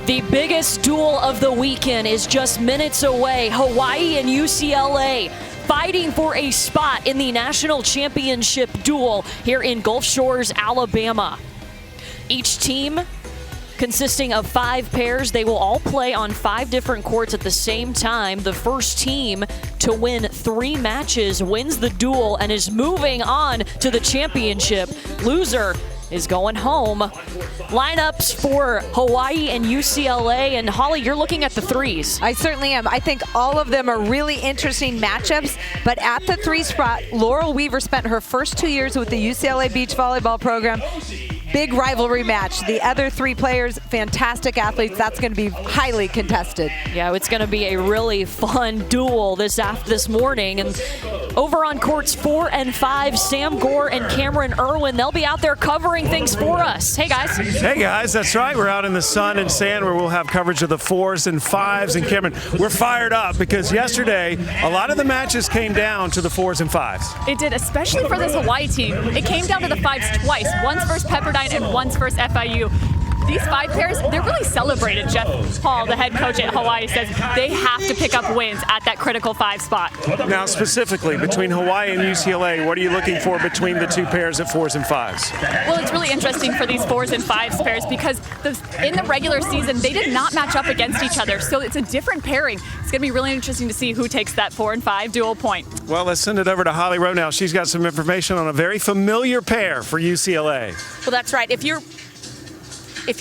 The biggest duel of the weekend is just minutes away. Hawaii and UCLA fighting for a spot in the national championship duel here in Gulf Shores, Alabama. Each team consisting of 5 pairs. They will all play on 5 different courts at the same time. The first team to win 3 matches wins the duel and is moving on to the championship. Loser is going home. Lineups for Hawaii and UCLA. And Holly, you're looking at the 3s. I certainly am. I think all of them are really interesting matchups. But at the 3 spot, Laurel Weaver spent her first 2 years with the UCLA beach volleyball program. Big rivalry match. The other 3 players, fantastic athletes. That's going to be highly contested. Yeah, it's going to be a really fun duel this morning. And over on courts 4 and 5, Sam Gore and Cameron Irwin, they'll be out there covering things for us. Hey, guys. Hey, guys. That's right. We're out in the sun and sand where we'll have coverage of the 4s and 5s. And Cameron, we're fired up because yesterday a lot of the matches came down to the 4s and 5s. It did, especially for this Hawaii team. It came down to the 5s twice. Once versus Pepperdine and once versus FIU. These 5 pairs, they're really celebrated. Jeff Hall, the head coach at Hawaii, says they have to pick up wins at that critical 5 spot. Now, specifically, between Hawaii and UCLA, what are you looking for between the 2 pairs at 4s and 5s? Well, it's really interesting for these 4s and 5s pairs because in the regular season, they did not match up against each other. So it's a different pairing. It's going to be really interesting to see who takes that 4 and 5 dual point. Well, let's send it over to Holly Rowe now. She's got some information on a very familiar pair for UCLA. Well, that's right. If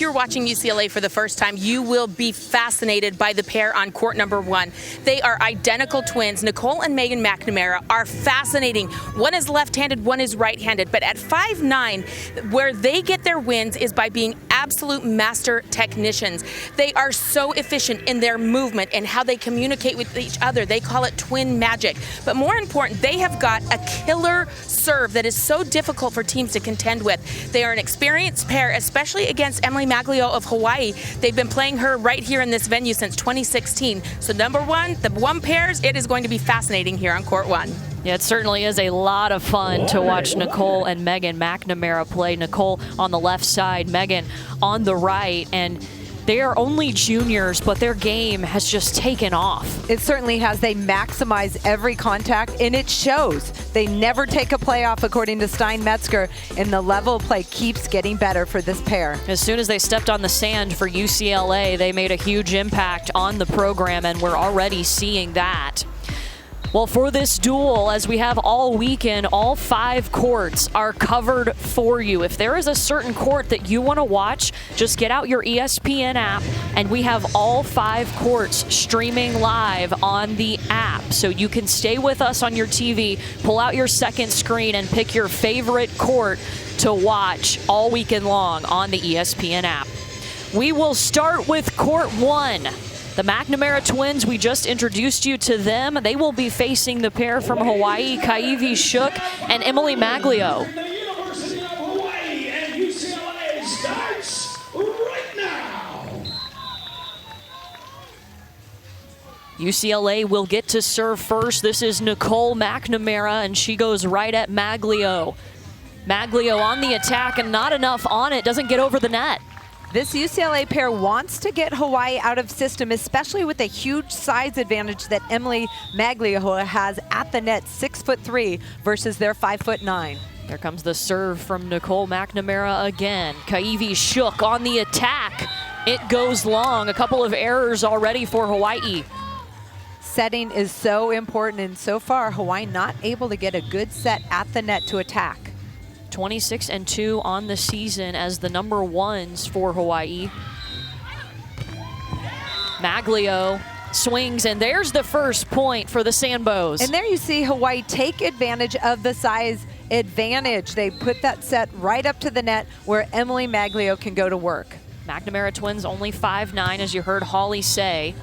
you're watching UCLA for the first time, you will be fascinated by the pair on court number 1. They are identical twins. Nicole and Megan McNamara are fascinating. One is left-handed, one is right-handed. But at 5'9", where they get their wins is by being absolute master technicians. They are so efficient in their movement and how they communicate with each other. They call it twin magic. But more important, they have got a killer serve that is so difficult for teams to contend with. They are an experienced pair, especially against Emily Maglio of Hawaii. They've been playing her right here in this venue since 2016. So number 1, the 1 pairs, it is going to be fascinating here on court 1. Yeah, it certainly is a lot of fun to watch Nicole and Megan McNamara play. Nicole on the left side, Megan on the right, and they are only juniors, but their game has just taken off. It certainly has. They maximize every contact, and it shows. They never take a play off, according to Stein Metzger, and the level of play keeps getting better for this pair. As soon as they stepped on the sand for UCLA, they made a huge impact on the program, and we're already seeing that. Well, for this duel, as we have all weekend, all 5 courts are covered for you. If there is a certain court that you want to watch, just get out your ESPN app, and we have all 5 courts streaming live on the app. So you can stay with us on your TV, pull out your second screen, and pick your favorite court to watch all weekend long on the ESPN app. We will start with court 1. The McNamara twins, we just introduced you to them. They will be facing the pair from Hawaii, Kaiwi Shook and Emily Maglio. The University of Hawaii and UCLA starts right now. UCLA will get to serve first. This is Nicole McNamara, and she goes right at Maglio. Maglio on the attack, and not enough on it. Doesn't get over the net. This UCLA pair wants to get Hawaii out of system, especially with a huge size advantage that Emily Maglio has at the net, 6'3" versus their 5'9". There comes the serve from Nicole McNamara again. Kaiwi Shook on the attack. It goes long. A couple of errors already for Hawaii. Setting is so important, and so far Hawaii not able to get a good set at the net to attack. 26-2 on the season as the number 1s for Hawaii. Maglio swings, and there's the first point for the Sandbows. And there you see Hawaii take advantage of the size advantage. They put that set right up to the net where Emily Maglio can go to work. McNamara twins only 5'9", as you heard Holly say.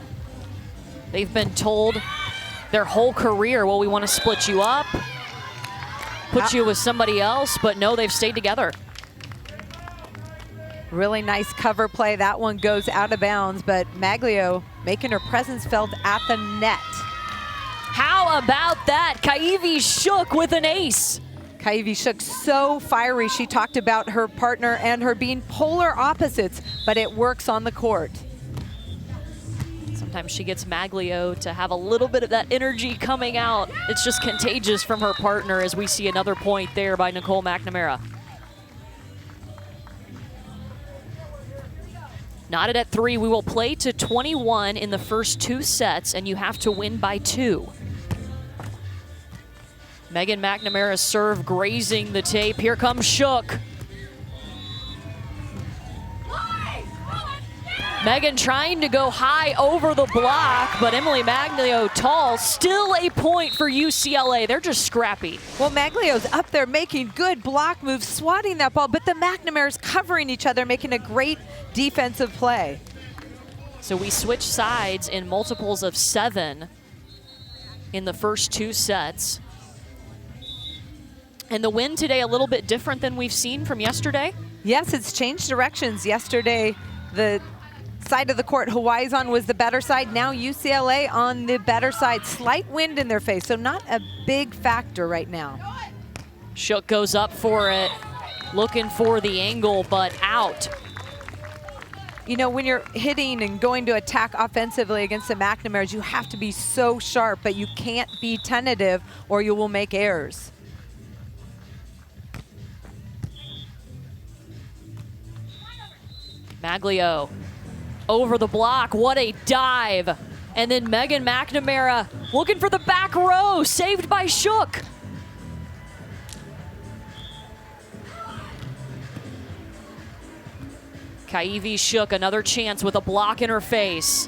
They've been told their whole career, well, we want to split you up, put you with somebody else, but no, they've stayed together. Really nice cover play. That one goes out of bounds, but Maglio making her presence felt at the net. How about that? Kaiwi Shook with an ace. Kaiwi Shook so fiery. She talked about her partner and her being polar opposites, but it works on the court. Sometimes she gets Maglio to have a little bit of that energy coming out. It's just contagious from her partner as we see another point there by Nicole McNamara. Knotted at 3, we will play to 21 in the first 2 sets, and you have to win by 2. Megan McNamara's serve grazing the tape. Here comes Shook. Megan trying to go high over the block, but Emily Maglio tall. Still a point for UCLA. They're just scrappy. Well, Maglio's up there making good block moves, swatting that ball, but the McNamara's covering each other, making a great defensive play. So we switch sides in multiples of 7 in the first 2 sets. And the win today a little bit different than we've seen from yesterday? Yes, it's changed directions. Yesterday, the side of the court Hawaii's on was the better side. Now UCLA on the better side. Slight wind in their face, so not a big factor right now. Shook goes up for it, looking for the angle, but out. You know, when you're hitting and going to attack offensively against the McNamara's, you have to be so sharp, but you can't be tentative or you will make errors. Maglio over the block. What a dive. And then Megan McNamara looking for the back row, saved by Shook. Kaivi Shook, another chance with a block in her face.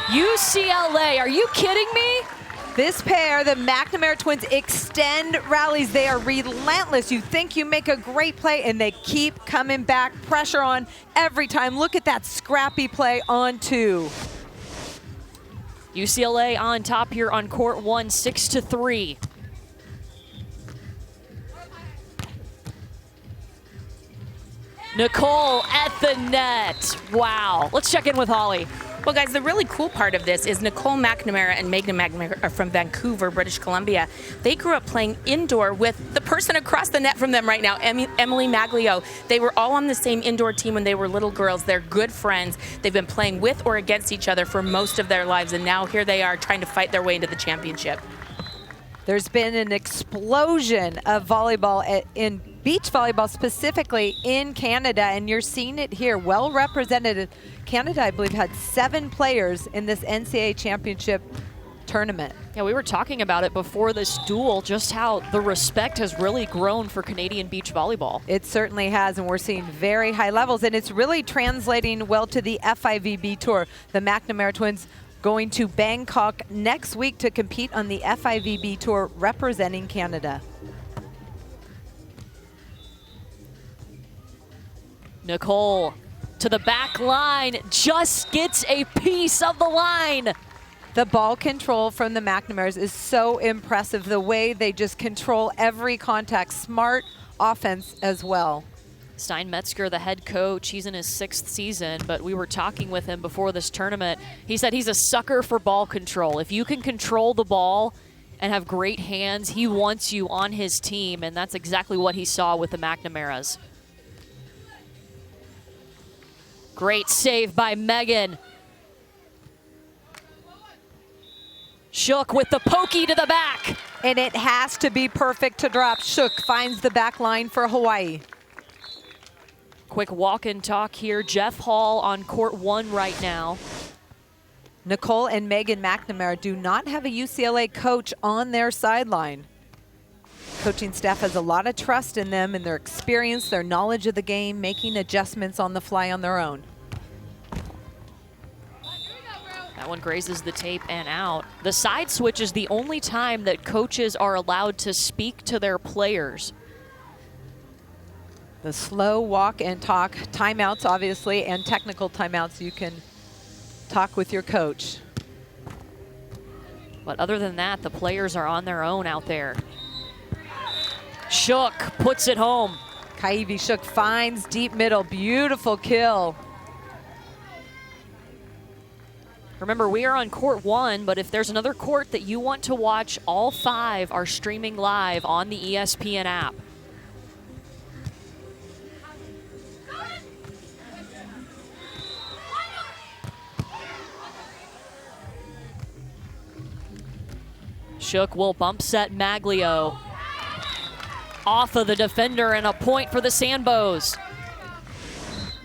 UCLA, are you kidding me? This pair, the McNamara twins, extend rallies. They are relentless. You think you make a great play, and they keep coming back. Pressure on every time. Look at that scrappy play on 2. UCLA on top here on court 1, 6-3. Nicole at the net. Wow. Let's check in with Holly. Well, guys, the really cool part of this is Nicole McNamara and Megan McNamara are from Vancouver, British Columbia. They grew up playing indoor with the person across the net from them right now, Emily Maglio. They were all on the same indoor team when they were little girls. They're good friends. They've been playing with or against each other for most of their lives, and now here they are trying to fight their way into the championship. There's been an explosion of volleyball in beach volleyball, specifically in Canada, and you're seeing it here. Well represented. Canada, I believe, had 7 players in this NCAA championship tournament. Yeah, we were talking about it before this duel, just how the respect has really grown for Canadian beach volleyball. It certainly has, and we're seeing very high levels, and it's really translating well to the FIVB Tour. The McNamara twins going to Bangkok next week to compete on the FIVB Tour representing Canada. Nicole to the back line, just gets a piece of the line. The ball control from the McNamara's is so impressive. The way they just control every contact. Smart offense as well. Stein Metzger, the head coach, he's in his 6th season, but we were talking with him before this tournament. He said he's a sucker for ball control. If you can control the ball and have great hands, he wants you on his team, and that's exactly what he saw with the McNamara's. Great save by Megan. Shook with the pokey to the back. And it has to be perfect to drop. Shook finds the back line for Hawaii. Quick walk and talk here. Jeff Hall on court 1 right now. Nicole and Megan McNamara do not have a UCLA coach on their sideline. Coaching staff has a lot of trust in them and their experience, their knowledge of the game, making adjustments on the fly on their own. That one grazes the tape and out. The side switch is the only time that coaches are allowed to speak to their players. The slow walk and talk, timeouts obviously, and technical timeouts, you can talk with your coach. But other than that, the players are on their own out there. Shook puts it home. Kaivi Shook finds deep middle, beautiful kill. Remember, we are on court 1, but if there's another court that you want to watch, all 5 are streaming live on the ESPN app. Shook will bump set Maglio. Off of the defender and a point for the Sandbows.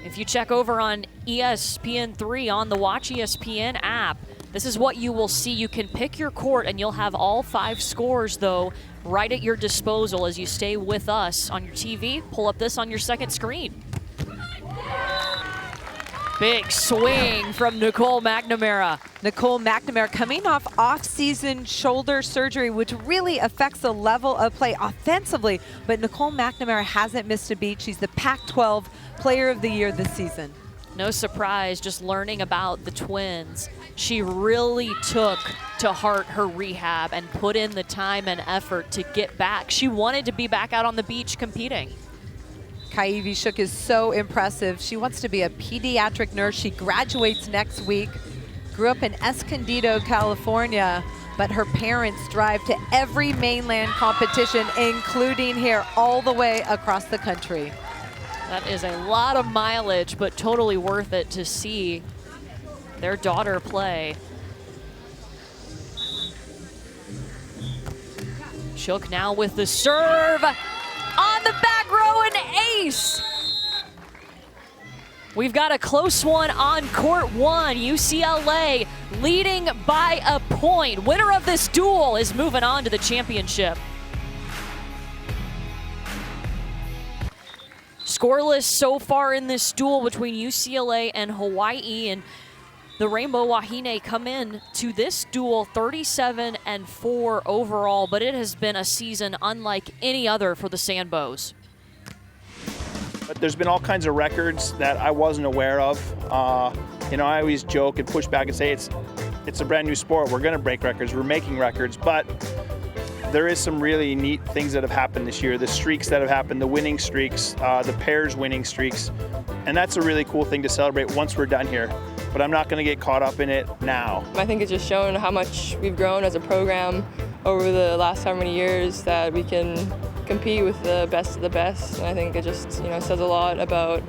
If you check over on ESPN3 on the Watch ESPN app, this is what you will see. You can pick your court and you'll have all 5 scores, though, right at your disposal as you stay with us on your TV. Pull up this on your second screen. Big swing from Nicole McNamara. Nicole McNamara coming off-season shoulder surgery, which really affects the level of play offensively. But Nicole McNamara hasn't missed a beat. She's the Pac-12 Player of the Year this season. No surprise, just learning about the twins. She really took to heart her rehab and put in the time and effort to get back. She wanted to be back out on the beach competing. Kaiwi Shook is so impressive. She wants to be a pediatric nurse. She graduates next week. Grew up in Escondido, California, but her parents drive to every mainland competition, including here, all the way across the country. That is a lot of mileage, but totally worth it to see their daughter play. Shook now with the serve. On the back row, an ace. We've got a close one on court 1. UCLA leading by a point. Winner of this duel is moving on to the championship. Scoreless so far in this duel between UCLA and Hawaii, and the Rainbow Wahine come in to this duel 37-4 overall, but it has been a season unlike any other for the Sandbows. But there's been all kinds of records that I wasn't aware of. You know, I always joke and push back and say it's a brand new sport. We're going to break records. We're making records, but there is some really neat things that have happened this year. The streaks that have happened, the winning streaks, the pairs winning streaks, and that's a really cool thing to celebrate once we're done here. But I'm not going to get caught up in it now. I think it's just shown how much we've grown as a program over the last how many years that we can compete with the best of the best. And I think it just, says a lot about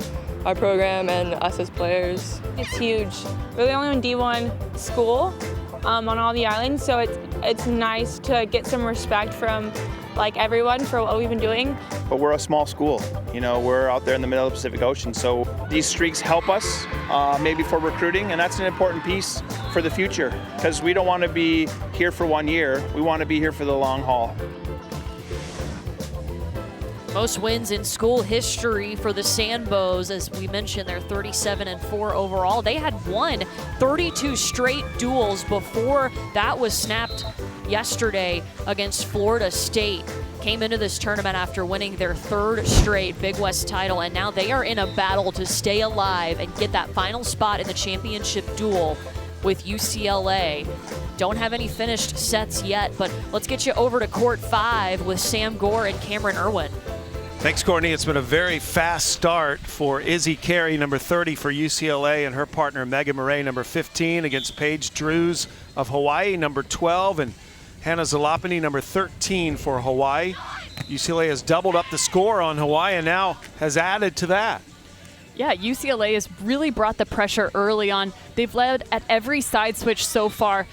our program and us as players. It's huge. We're the only one D1 school on all the islands, so it's nice to get some respect from everyone for what we've been doing. But we're a small school. We're out there in the middle of the Pacific Ocean, so these streaks help us maybe for recruiting, and that's an important piece for the future because we don't want to be here for 1 year. We want to be here for the long haul. Most wins in school history for the Sandbows. As we mentioned, they're 37-4 overall. They had won 32 straight duels before that was snapped yesterday against Florida State. Came into this tournament after winning their 3rd straight Big West title, and now they are in a battle to stay alive and get that final spot in the championship duel with UCLA. Don't have any finished sets yet, but let's get you over to court 5 with Sam Gore and Cameron Irwin. Thanks, Courtney. It's been a very fast start for Izzy Carey, number 30 for UCLA, and her partner Megan Murray, number 15, against Paige Drews of Hawaii, number 12, and Hannah Zalapany, number 13 for Hawaii. UCLA has doubled up the score on Hawaii and now has added to that. Yeah, UCLA has really brought the pressure early on. They've led at every side switch so far.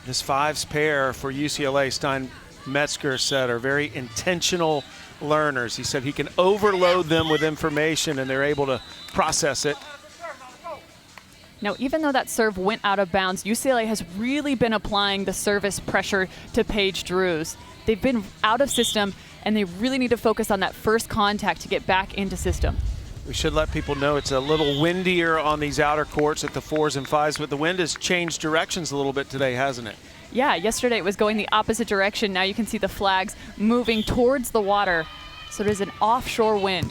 This 5s pair for UCLA, Stein Metzger said, are very intentional learners. He said he can overload them with information and they're able to process it. Now, even though that serve went out of bounds, UCLA has really been applying the service pressure to Paige Drews. They've been out of system, and they really need to focus on that first contact to get back into system. We should let people know it's a little windier on these outer courts at the 4s and 5s, but the wind has changed directions a little bit today, hasn't it? Yeah, yesterday it was going the opposite direction. Now you can see the flags moving towards the water. So there's an offshore wind.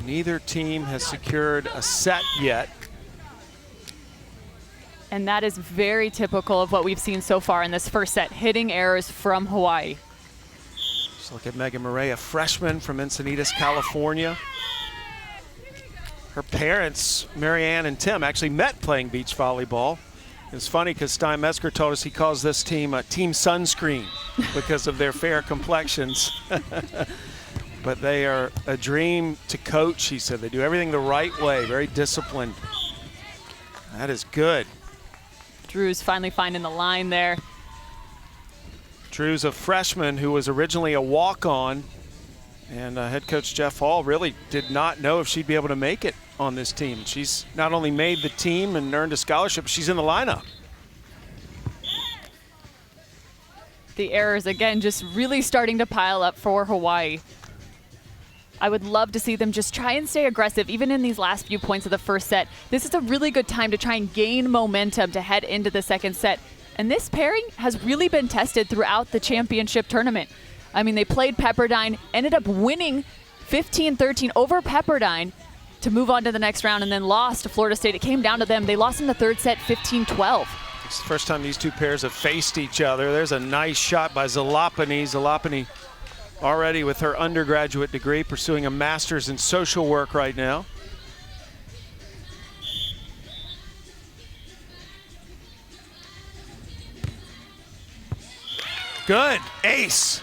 Neither team has secured a set yet. And that is very typical of what we've seen so far in this first set, hitting errors from Hawaii. Just look at Megan Murray, a freshman from Encinitas, California. Her parents, Marianne and Tim, actually met playing beach volleyball. It's funny because Stein Metzger told us he calls this team Team Sunscreen because of their fair complexions. But they are a dream to coach, he said. They do everything the right way, very disciplined. That is good. Drew's finally finding the line there. Drew's a freshman who was originally a walk-on, and head coach Jeff Hall really did not know if she'd be able to make it on this team. She's not only made the team and earned a scholarship, she's in the lineup. The errors, again, just really starting to pile up for Hawaii. I would love to see them just try and stay aggressive, even in these last few points of the first set. This is a really good time to try and gain momentum to head into the second set. And this pairing has really been tested throughout the championship tournament. I mean, they played Pepperdine, ended up winning 15-13 over Pepperdine to move on to the next round, and then lost to Florida State. It came down to them. They lost in the third set 15-12. It's the first time these two pairs have faced each other. There's a nice shot by Zalapany. Zalapany already with her undergraduate degree, pursuing a master's in social work right now. Good, ace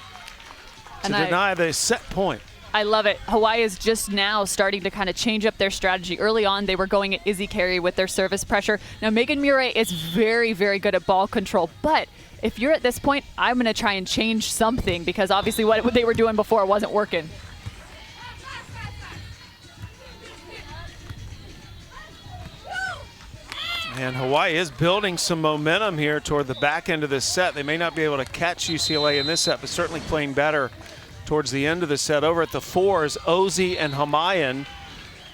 to deny the set point. I love it. Hawaii is just now starting to kind of change up their strategy. Early on, they were going at Izzy Carey with their service pressure. Now, Megan Murray is very, very good at ball control. But if you're at this point, I'm going to try and change something, because obviously what they were doing before wasn't working. And Hawaii is building some momentum here toward the back end of this set. They may not be able to catch UCLA in this set, but certainly playing better towards the end of the set. Over at the fours, Ozzy and Hamayan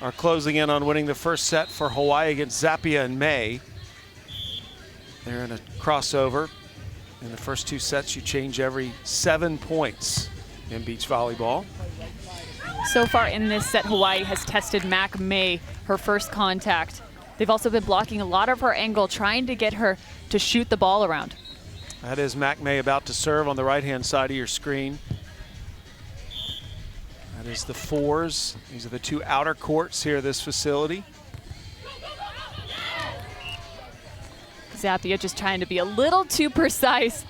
are closing in on winning the first set for Hawaii against Zappia and May. They're in a crossover. In the first two sets, you change every 7 points in beach volleyball. So far in this set, Hawaii has tested Mac May, her first contact. They've also been blocking a lot of her angle, trying to get her to shoot the ball around. That is Mac May about to serve on the right-hand side of your screen. That is the fours. These are the two outer courts here at this facility. Zappia just trying to be a little too precise.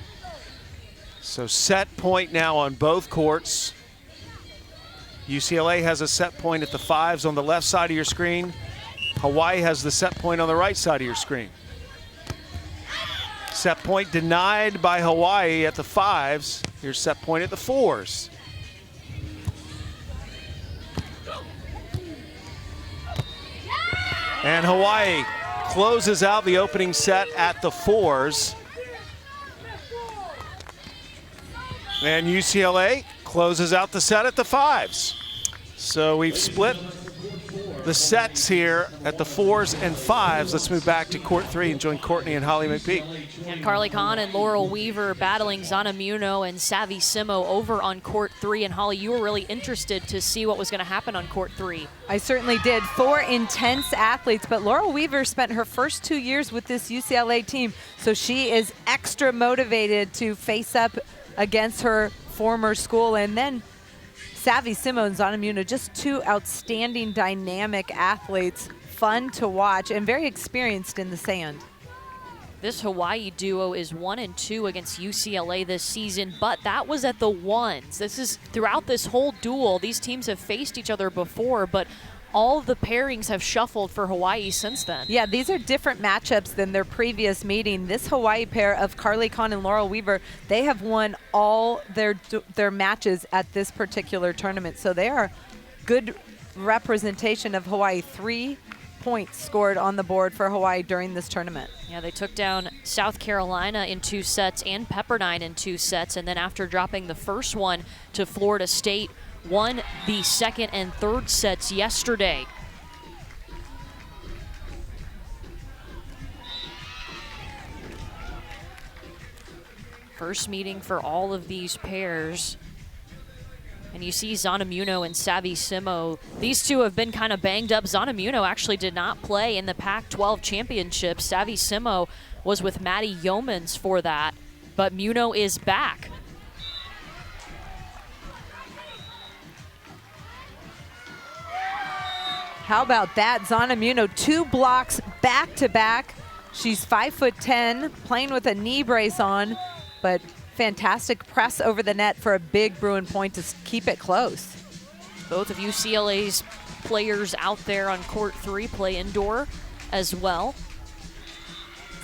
So set point now on both courts. UCLA has a set point at the fives on the left side of your screen. Hawaii has the set point on the right side of your screen. Set point denied by Hawaii at the fives. Here's set point at the fours. And Hawaii closes out the opening set at the fours. And UCLA closes out the set at the fives. So we've split the sets here at the fours and fives. Let's move back to court three and join Courtney and Holly McPeak. And Carly Kahn and Laurel Weaver battling Zana Muno and Savvy Simo over on court three. And Holly, you were really interested to see what was going to happen on court three. I certainly did. 4 intense athletes, but Laurel Weaver spent her first 2 years with this UCLA team, so she is extra motivated to face up against her former school. And then Savvy Simo and Zana Muno, just two outstanding dynamic athletes, fun to watch and very experienced in the sand. This Hawaii duo is 1-2 against UCLA this season, but that was at the ones. This is throughout this whole duel. These teams have faced each other before, but all the pairings have shuffled for Hawaii since then. Yeah, these are different matchups than their previous meeting. This Hawaii pair of Carly Kahn and Laurel Weaver, they have won all their matches at this particular tournament. So they are good representation of Hawaii. 3 points scored on the board for Hawaii during this tournament. Yeah, they took down South Carolina in 2 sets and Pepperdine in 2 sets. And then after dropping the first one to Florida State, won the second and third sets yesterday. First meeting for all of these pairs. And you see Zana Muno and Savvy Simo. These two have been kind of banged up. Zana Muno actually did not play in the Pac-12 championship. Savvy Simo was with Maddie Yeomans for that, but Muno is back. How about that? Zana Muno, 2 blocks back to back. She's 5'10", playing with a knee brace on, but fantastic press over the net for a big Bruin point to keep it close. Both of UCLA's players out there on court 3 play indoor as well.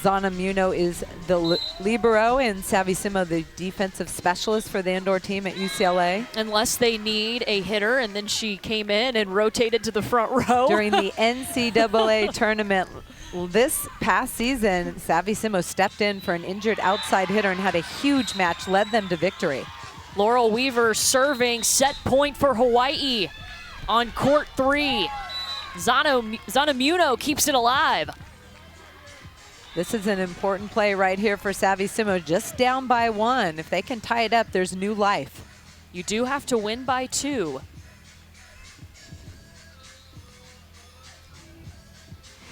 Zana Muno is the libero and Savissimo the defensive specialist for the indoor team at UCLA. Unless they need a hitter, and then she came in and rotated to the front row. During the NCAA tournament this past season, Savissimo stepped in for an injured outside hitter and had a huge match, led them to victory. Laurel Weaver serving, set point for Hawaii on court 3. Zana Muno keeps it alive. This is an important play right here for Savissimo, just down by 1. If they can tie it up, there's new life. You do have to win by 2.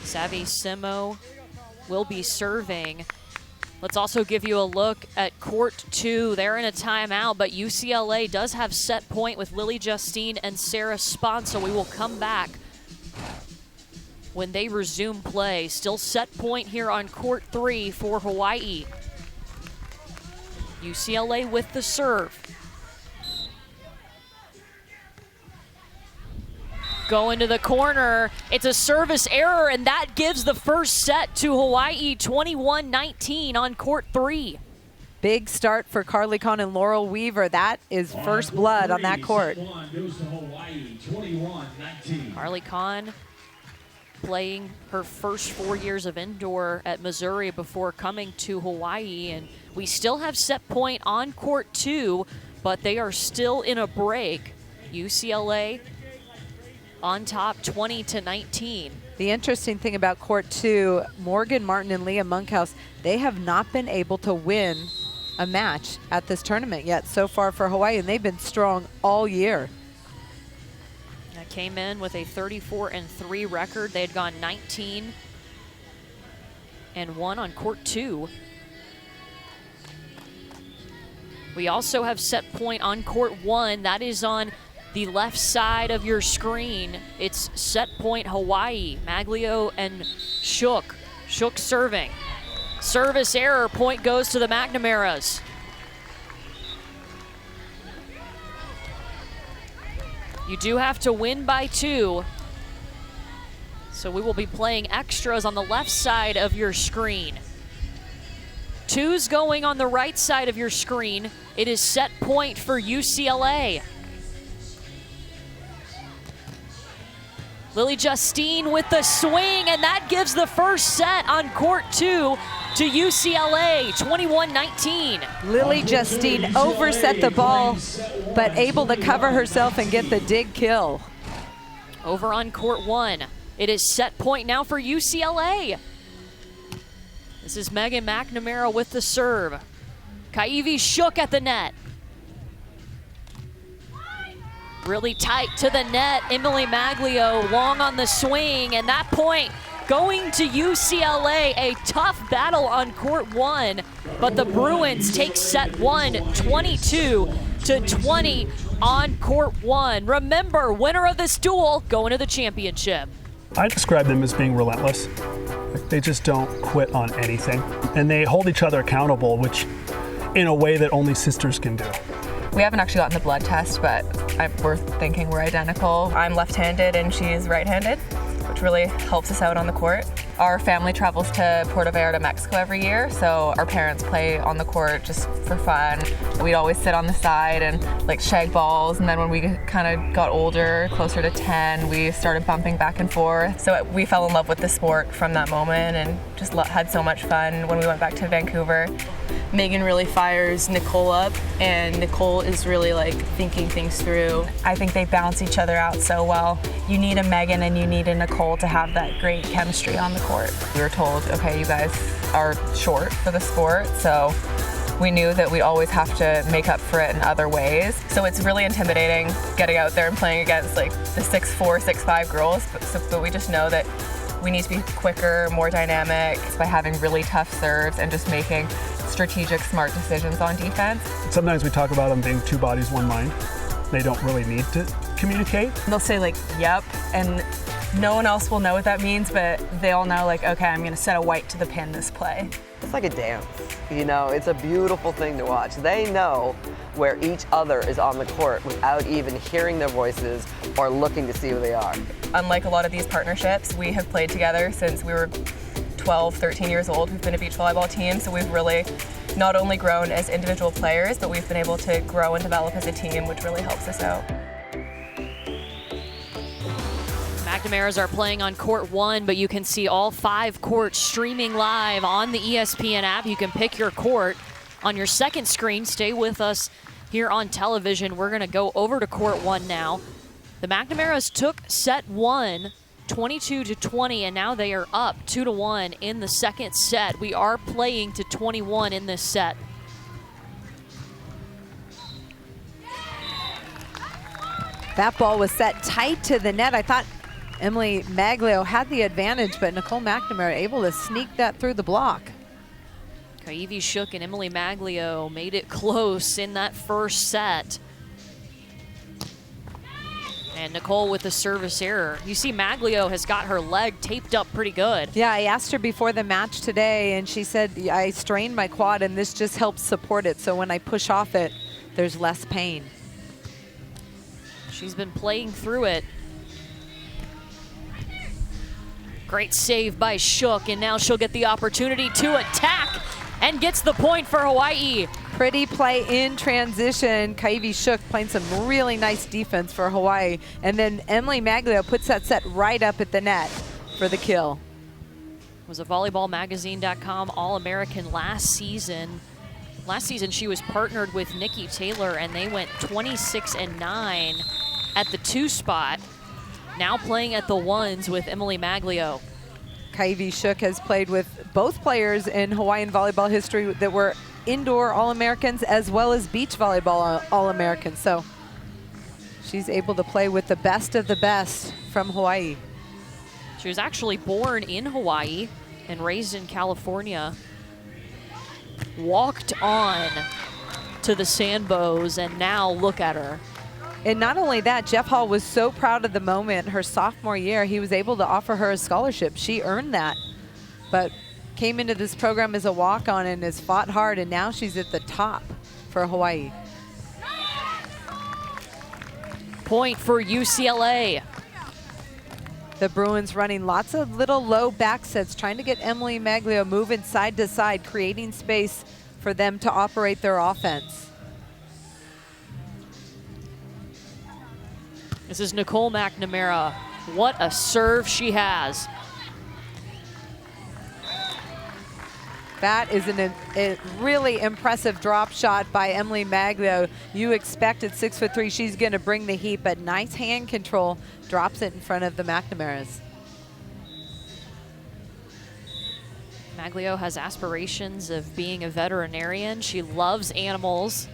Savissimo will be serving. Let's also give you a look at court 2. They're in a timeout, but UCLA does have set point with Lily Justine and Sarah Spahn, so we will come back when they resume play. Still set point here on court 3 for Hawaii. UCLA with the serve. Going to the corner. It's a service error, and that gives the first set to Hawaii, 21-19 on court 3. Big start for Carly Kahn and Laurel Weaver. That is first blood on that court. Carly Kahn playing her first 4 years of indoor at Missouri before coming to Hawaii. And we still have set point on court 2, but they are still in a break. UCLA on top 20-19. The interesting thing about court 2, Morgan Martin and Leah Monkhouse, they have not been able to win a match at this tournament yet so far for Hawaii, and they've been strong all year. That came in with a 34-3 record. They had gone 19-1 on court 2. We also have set point on court 1. That is on the left side of your screen. It's set point Hawaii. Maglio and Shook. Shook serving. Service error, point goes to the McNamara's. You do have to win by 2. So we will be playing extras on the left side of your screen. 2's going on the right side of your screen. It is set point for UCLA. Lily Justine with the swing, and that gives the first set on court 2 to UCLA, 21-19. Lily Justine overset the ball, but able to cover herself and get the dig kill. Over on court 1, it is set point now for UCLA. This is Megan McNamara with the serve. Kaivi Shook at the net. Really tight to the net. Emily Maglio long on the swing, and that point going to UCLA. A tough battle on court 1, but the Bruins take set 1, 22-20 on court 1. Remember, winner of this duel going to the championship. I describe them as being relentless. They just don't quit on anything, and they hold each other accountable, which in a way that only sisters can do. We haven't actually gotten the blood test, but we're thinking we're identical. I'm left-handed and she's right-handed, which really helps us out on the court. Our family travels to Puerto Vallarta, Mexico every year, so our parents play on the court just for fun. We'd always sit on the side and like shag balls, and then when we kind of got older, closer to 10, we started bumping back and forth. So we fell in love with the sport from that moment and just had so much fun when we went back to Vancouver. Megan really fires Nicole up, and Nicole is really like thinking things through. I think they balance each other out so well. You need a Megan and you need a Nicole to have that great chemistry on the court. We were told, okay, you guys are short for the sport, so we knew that we always have to make up for it in other ways. So it's really intimidating getting out there and playing against like the 6'4", 6'5" girls, but we just know that we need to be quicker, more dynamic by having really tough serves and just making strategic, smart decisions on defense. Sometimes we talk about them being 2 bodies, 1 mind. They don't really need to communicate. They'll say like, yep, and no one else will know what that means, but they all know like, okay, I'm gonna set a white to the pin this play. It's like a dance, you know, it's a beautiful thing to watch. They know where each other is on the court without even hearing their voices or looking to see who they are. Unlike a lot of these partnerships, we have played together since we were 12, 13 years old. We've been a beach volleyball team, so we've really not only grown as individual players, but we've been able to grow and develop as a team, which really helps us out. McNamara's are playing on court 1, but you can see all 5 courts streaming live on the ESPN app. You can pick your court on your second screen. Stay with us here on television. We're going to go over to court 1 now. The McNamara's took set 1, 22-20, and now they are up 2-1 in the second set. We are playing to 21 in this set. That ball was set tight to the net. I thought Emily Maglio had the advantage, but Nicole McNamara able to sneak that through the block. Kaivi Shook and Emily Maglio made it close in that first set. And Nicole with the service error. You see Maglio has got her leg taped up pretty good. Yeah, I asked her before the match today, and she said, I strained my quad, and this just helps support it. So when I push off it, there's less pain. She's been playing through it. Great save by Shook, and now she'll get the opportunity to attack and gets the point for Hawaii. Pretty play in transition. Kaivi Shook playing some really nice defense for Hawaii. And then Emily Maglio puts that set right up at the net for the kill. Was a volleyballmagazine.com All-American last season. Last season she was partnered with Nikki Taylor, and they went 26-9 at the 2 spot. Now playing at the 1s with Emily Maglio. Kaivi Shook has played with both players in Hawaiian volleyball history that were indoor All-Americans as well as beach volleyball All-Americans. So she's able to play with the best of the best from Hawaii. She was actually born in Hawaii and raised in California. Walked on to the Sandbows, and now look at her. And not only that, Jeff Hall was so proud of the moment. Her sophomore year, he was able to offer her a scholarship. She earned that, but came into this program as a walk-on and has fought hard, and now she's at the top for Hawaii. Point for UCLA. The Bruins running lots of little low back sets, trying to get Emily Maglio moving side to side, creating space for them to operate their offense. This is Nicole McNamara. What a serve she has. That is a really impressive drop shot by Emily Maglio. You expect at 6'3" she's going to bring the heat, but nice hand control, drops it in front of the McNamaras. Maglio has aspirations of being a veterinarian. She loves animals.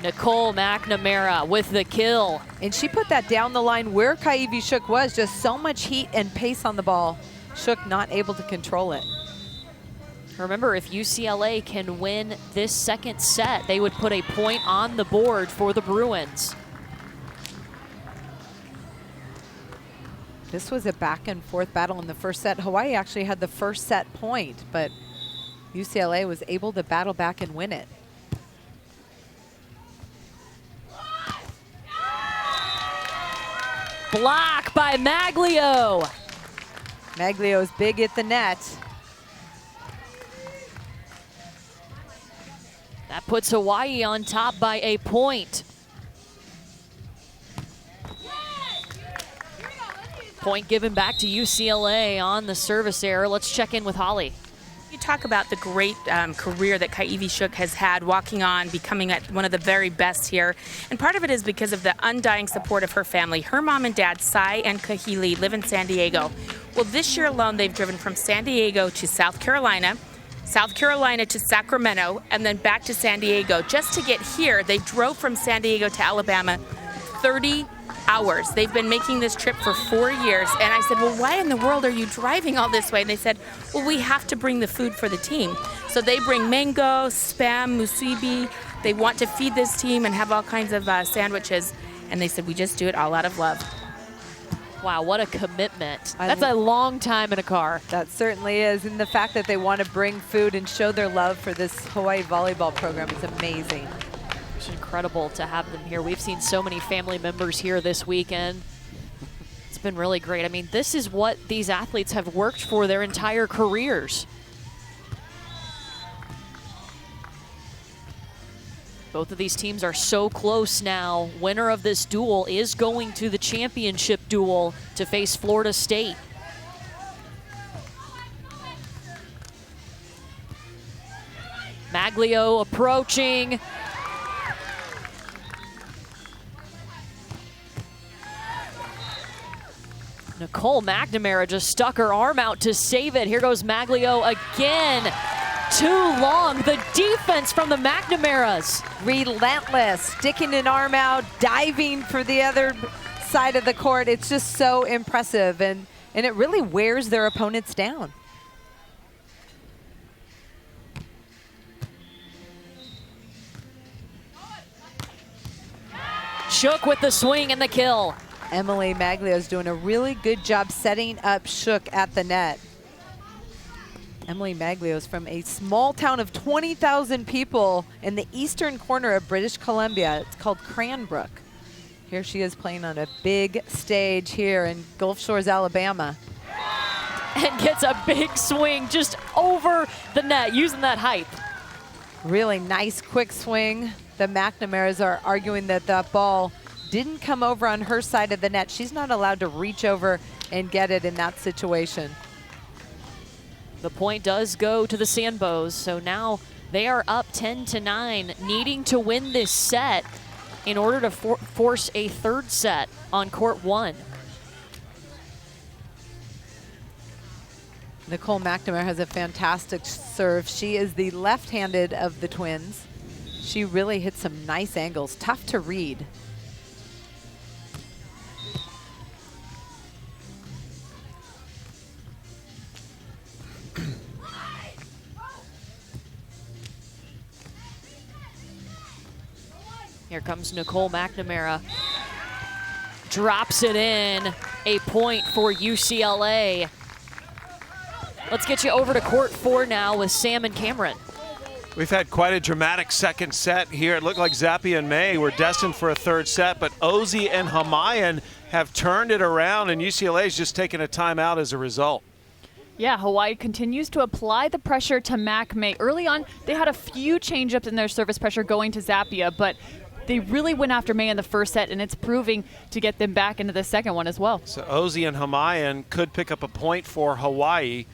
Nicole McNamara with the kill. And she put that down the line where Kaivi Shook was, just so much heat and pace on the ball. Shook not able to control it. Remember, if UCLA can win this second set, they would put a point on the board for the Bruins. This was a back and forth battle in the first set. Hawaii actually had the first set point, but UCLA was able to battle back and win it. Block by Maglio. Maglio's big at the net. That puts Hawaii on top by a point. Point given back to UCLA on the service error. Let's check in with Holly. You talk about the great career that Kaivi Shook has had, walking on, becoming one of the very best here. And part of it is because of the undying support of her family. Her mom and dad, Sai and Kahili, live in San Diego. Well, this year alone, they've driven from San Diego to South Carolina to Sacramento, and then back to San Diego. Just to get here, they drove from San Diego to Alabama 30 hours. They've been making this trip for 4 years. And I said, well, why in the world are you driving all this way? And they said, well, we have to bring the food for the team. So they bring mango, spam, musubi. They want to feed this team and have all kinds of sandwiches. And they said, we just do it all out of love. Wow, what a commitment. That's a long time in a car. That certainly is. And the fact that they want to bring food and show their love for this Hawaii volleyball program is amazing. It's incredible to have them here. We've seen so many family members here this weekend. It's been really great. I mean, this is what these athletes have worked for their entire careers. Both of these teams are so close now. Winner of this duel is going to the championship duel to face Florida State. Maglio approaching. Nicole McNamara just stuck her arm out to save it. Here goes Maglio again. Too long. The defense from the McNamaras. Relentless, sticking an arm out, diving for the other side of the court. It's just so impressive, and it really wears their opponents down. Shook with the swing and the kill. Emily Maglio is doing a really good job setting up Shook at the net. Emily Maglio is from a small town of 20,000 people in the eastern corner of British Columbia. It's called Cranbrook. Here she is playing on a big stage here in Gulf Shores, Alabama. And gets a big swing just over the net, using that height. Really nice quick swing. The McNamaras are arguing that that ball didn't come over on her side of the net. She's not allowed to reach over and get it in that situation. The point does go to the Sandbows, so now they are up 10-9, needing to win this set in order to force a third set on court one. Nicole McNamara has a fantastic serve. She is the left-handed of the twins. She really hits some nice angles, tough to read. Here comes Nicole McNamara. Drops it in. A point for UCLA. Let's get you over to court four now with Sam and Cameron. We've had quite a dramatic second set here. It looked like Zappia and May were destined for a third set, but Ozzie and Hamayan have turned it around, and UCLA's just taken a timeout as a result. Yeah, Hawaii continues to apply the pressure to May. Early on, they had a few change-ups in their service pressure going to Zappia, but they really went after May in the first set, and it's proving to get them back into the second one as well. So Ozzie and Hamayan could pick up a point for Hawaii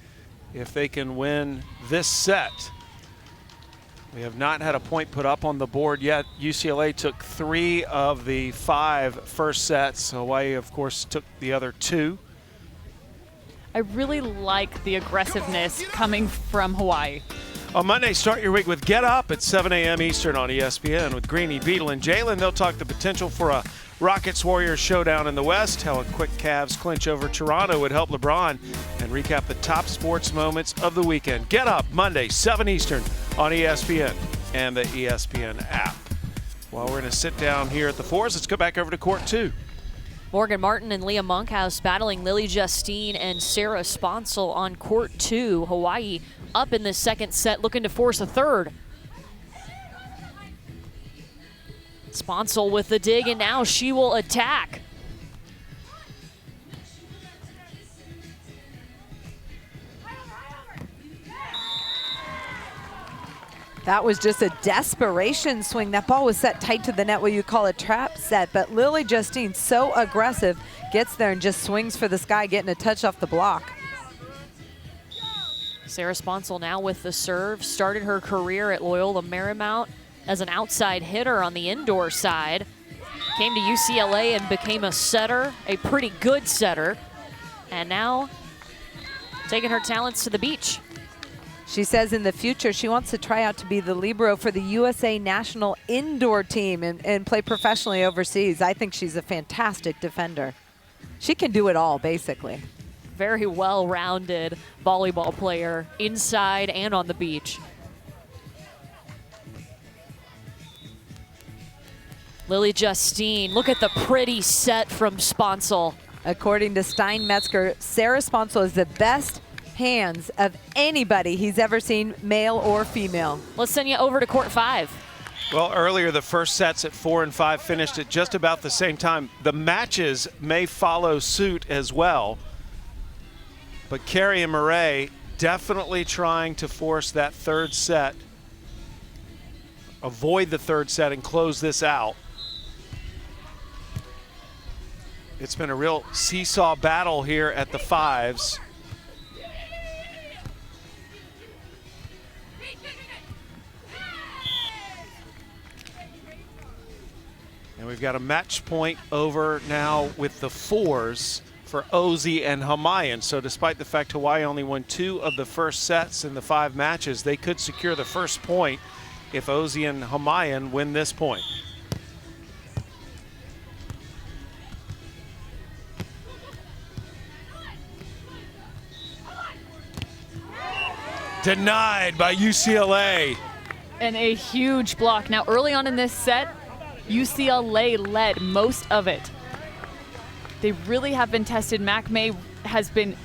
if they can win this set. We have not had a point put up on the board yet. UCLA took 3 of the 5 first sets. Hawaii, of course, took the other 2. I really like the aggressiveness coming from Hawaii. On Monday, start your week with Get Up at 7 a.m. Eastern on ESPN with Greeny, Beetle, and Jalen. They'll talk the potential for a Rockets-Warriors showdown in the West, how a quick Cavs clinch over Toronto would help LeBron, and recap the top sports moments of the weekend. Get Up, Monday, 7 Eastern on ESPN and the ESPN app. While we're going to sit down here at the fours, let's go back over to court 2. Morgan Martin and Leah Monkhouse battling Lily Justine and Sarah Sponsel on court 2. Hawaii up in the second set, looking to force a third. Sponsel with the dig, and now she will attack. That was just a desperation swing. That ball was set tight to the net, what you call a trap set, but Lily Justine, so aggressive, gets there and just swings for the sky, getting a touch off the block. Sarah Sponsel now with the serve, started her career at Loyola Marymount as an outside hitter on the indoor side. Came to UCLA and became a setter, a pretty good setter, and now taking her talents to the beach. She says in the future she wants to try out to be the libero for the USA national indoor team and play professionally overseas. I think she's a fantastic defender. She can do it all, basically. Very well-rounded volleyball player inside and on the beach. Lily Justine, look at the pretty set from Sponsel. According to Stein Metzger, Sarah Sponsel is the best hands of anybody he's ever seen, male or female. Let's send you over to court 5. Well, earlier the first sets at 4 and 5 finished at just about the same time. The matches may follow suit as well. But Carrie and Murray definitely trying to force that third set, avoid the third set and close this out. It's been a real seesaw battle here at the fives. And we've got a match point over now with the fours for Ozzie and Hamayan. So despite the fact Hawaii only won 2 of the first sets in the 5 matches, they could secure the first point if Ozzie and Hamayan win this point. Denied by UCLA. And a huge block. Now, early on in this set, UCLA led most of it. They really have been tested. McMay has been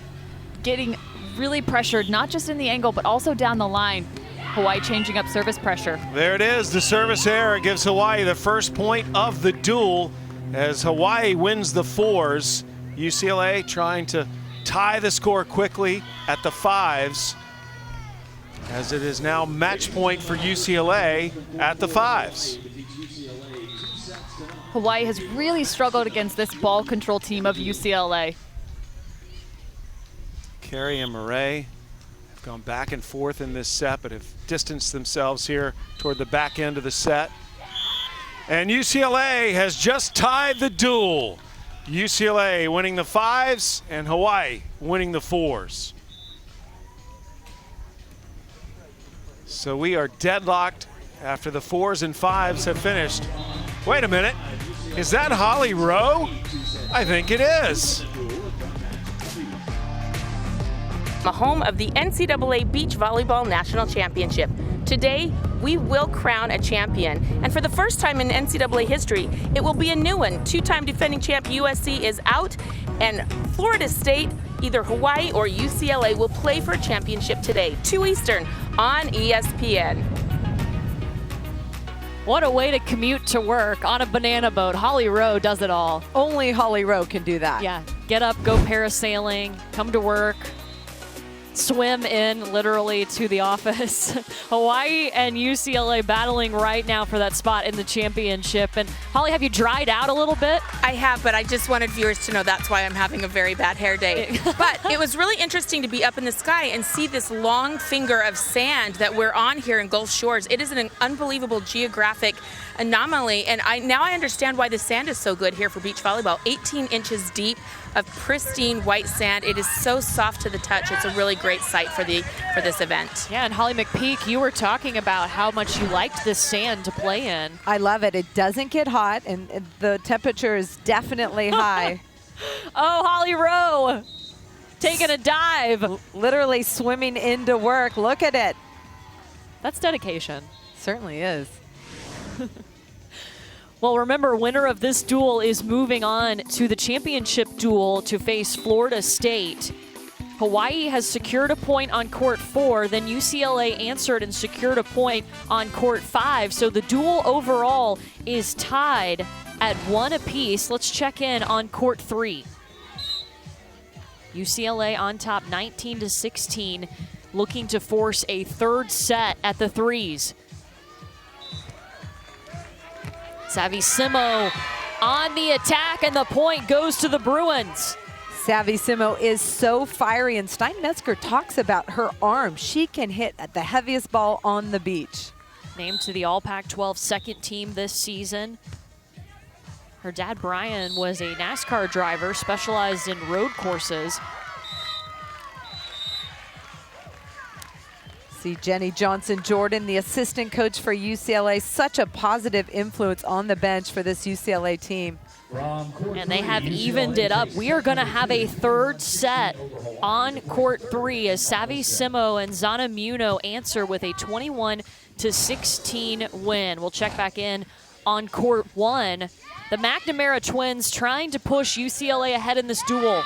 getting really pressured, not just in the angle, but also down the line. Hawaii changing up service pressure. There it is. The service error gives Hawaii the first point of the duel as Hawaii wins the fours. UCLA trying to tie the score quickly at the fives, as it is now match point for UCLA at the fives. Hawaii has really struggled against this ball control team of UCLA. Carey and Murray have gone back and forth in this set, but have distanced themselves here toward the back end of the set. And UCLA has just tied the duel. UCLA winning the fives and Hawaii winning the fours. So we are deadlocked after the fours and fives have finished. Wait a minute, is that Holly Rowe? I think it is. The home of the NCAA Beach Volleyball National Championship. Today, we will crown a champion. And for the first time in NCAA history, it will be a new one. 2-time defending champ USC is out, and Florida State, either Hawaii or UCLA, will play for a championship today, 2 Eastern on ESPN. What a way to commute to work on a banana boat. Holly Rowe does it all. Only Holly Rowe can do that. Yeah, get up, go parasailing, come to work, swim in literally to the office. Hawaii and UCLA battling right now for that spot in the championship. And Holly, have you dried out a little bit? I have, but I just wanted viewers to know that's why I'm having a very bad hair day. But it was really interesting to be up in the sky and see this long finger of sand that we're on here in Gulf Shores. It is an unbelievable geographic anomaly, and now I understand why the sand is so good here for beach volleyball. 18 inches deep of pristine white sand. It is so soft to the touch. It's a really great sight for this event. Yeah, and Holly McPeak, you were talking about how much you liked this sand to play in. I love it. It doesn't get hot, and the temperature is definitely high. Oh, Holly Rowe taking a dive. Literally swimming into work. Look at it. That's dedication. Certainly is. Well, remember, winner of this duel is moving on to the championship duel to face Florida State. Hawaii has secured a point on court 4, then UCLA answered and secured a point on court 5. So the duel overall is tied at 1 apiece. Let's check in on court 3. UCLA on top 19-16, looking to force a third set at the threes. Savvy-Simo on the attack, and the point goes to the Bruins. Savvy-Simo is so fiery, and Stein-Metzger talks about her arm. She can hit at the heaviest ball on the beach. Named to the All-Pac-12 second team this season. Her dad, Brian, was a NASCAR driver, specialized in road courses. See Jenny Johnson-Jordan, the assistant coach for UCLA, such a positive influence on the bench for this UCLA team. And they have evened it up. We are going to have a third set on court 3 as Savvy-Simo and Zana Muno answer with a 21-16 win. We'll check back in on court 1. The McNamara twins trying to push UCLA ahead in this duel.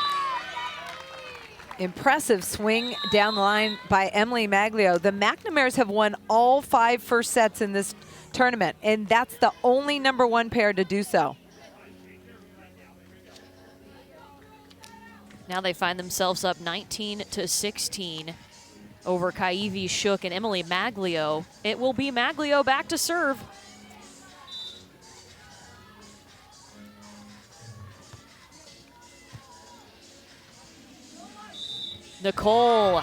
Impressive swing down the line by Emily Maglio. The McNamara's have won all 5 first sets in this tournament, and that's the only #1 pair to do so. Now they find themselves up 19-16 over Kaivi Shook and Emily Maglio. It will be Maglio back to serve. Nicole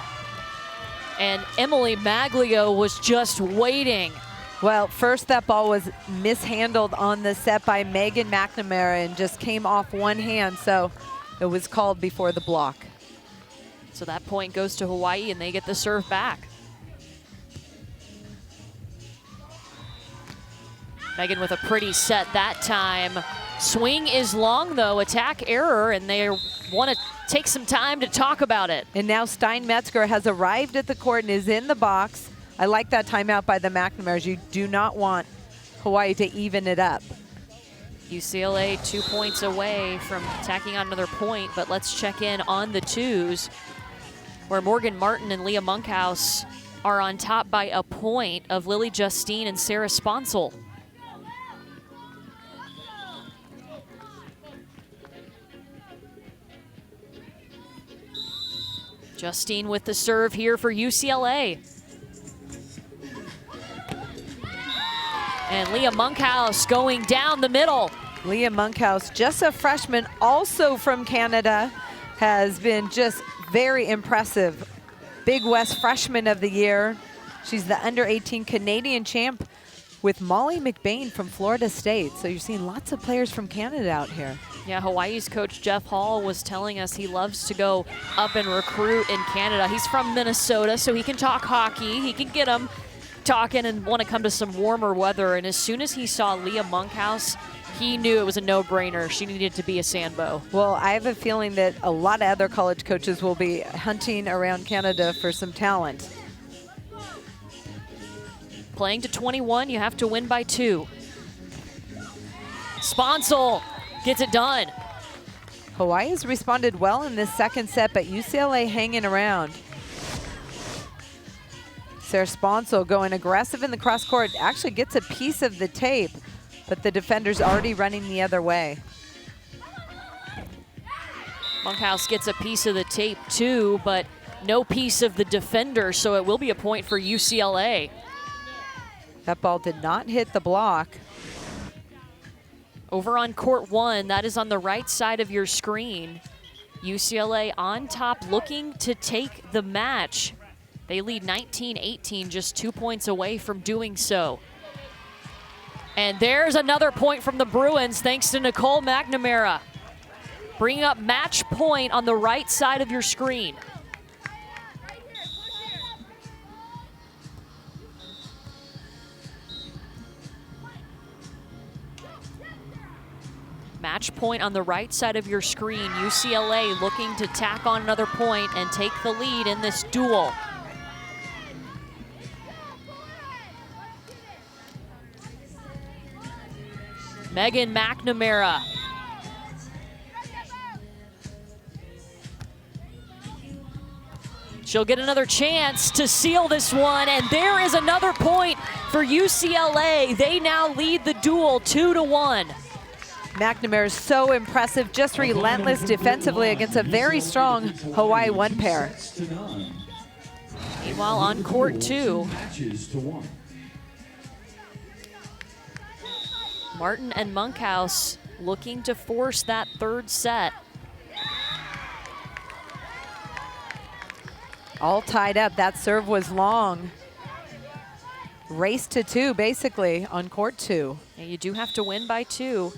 and Emily Maglio was just waiting. Well, first that ball was mishandled on the set by Megan McNamara and just came off one hand, so it was called before the block. So that point goes to Hawaii and they get the serve back. Megan with a pretty set that time. Swing is long though, attack error, and they want to take some time to talk about it. And now Stein Metzger has arrived at the court and is in the box. I like that timeout by the McNamara's. You do not want Hawaii to even it up. UCLA 2 points away from tacking on another point, but let's check in on the twos, where Morgan Martin and Leah Monkhouse are on top by a point of Lily Justine and Sarah Sponsel. Justine with the serve here for UCLA. And Leah Monkhouse going down the middle. Leah Monkhouse, just a freshman, also from Canada, has been just very impressive. Big West Freshman of the Year. She's the under-18 Canadian champ with Molly McBain from Florida State. So you're seeing lots of players from Canada out here. Yeah, Hawaii's coach Jeff Hall was telling us he loves to go up and recruit in Canada. He's from Minnesota, so he can talk hockey. He can get them talking and want to come to some warmer weather. And as soon as he saw Leah Monkhouse, he knew it was a no-brainer. She needed to be a Sambo. Well, I have a feeling that a lot of other college coaches will be hunting around Canada for some talent. Playing to 21, you have to win by 2. Sponsel gets it done. Hawaii has responded well in this second set, but UCLA hanging around. Sarah Sponsel going aggressive in the cross court, actually gets a piece of the tape, but the defender's already running the other way. Monkhouse gets a piece of the tape too, but no piece of the defender, so it will be a point for UCLA. That ball did not hit the block. Over on court 1, that is on the right side of your screen. UCLA on top, looking to take the match. They lead 19-18, just 2 points away from doing so. And there's another point from the Bruins, thanks to Nicole McNamara. Bringing up match point on the right side of your screen. Match point on the right side of your screen. UCLA looking to tack on another point and take the lead in this duel. Megan McNamara. She'll get another chance to seal this one, and there is another point for UCLA. They now lead the duel 2-1. McNamara is so impressive, just relentless defensively against a very strong Hawaii 1 pair. Meanwhile, on court 2, Martin and Monkhouse looking to force that third set. All tied up. That serve was long. Race to 2, basically, on court 2. And you do have to win by 2.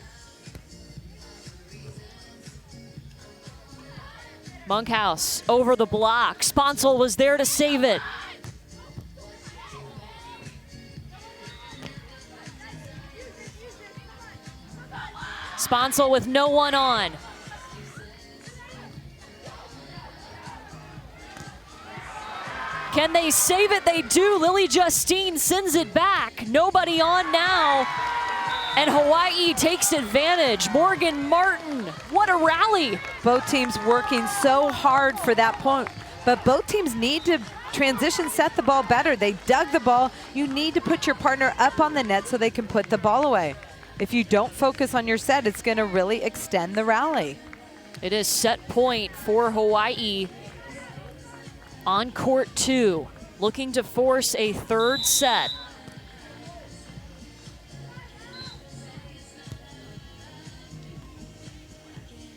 Monkhouse over the block. Sponsel was there to save it. Sponsel with no one on. Can they save it? They do. Lily Justine sends it back. Nobody on now. And Hawaii takes advantage. Morgan Martin, what a rally. Both teams working so hard for that point but both teams need to transition set the ball better. They dug the ball. You need to put your partner up on the net so they can put the ball away. If you don't focus on your set, it's going to really extend the rally. It is set point for Hawaii on court 2, looking to force a third set.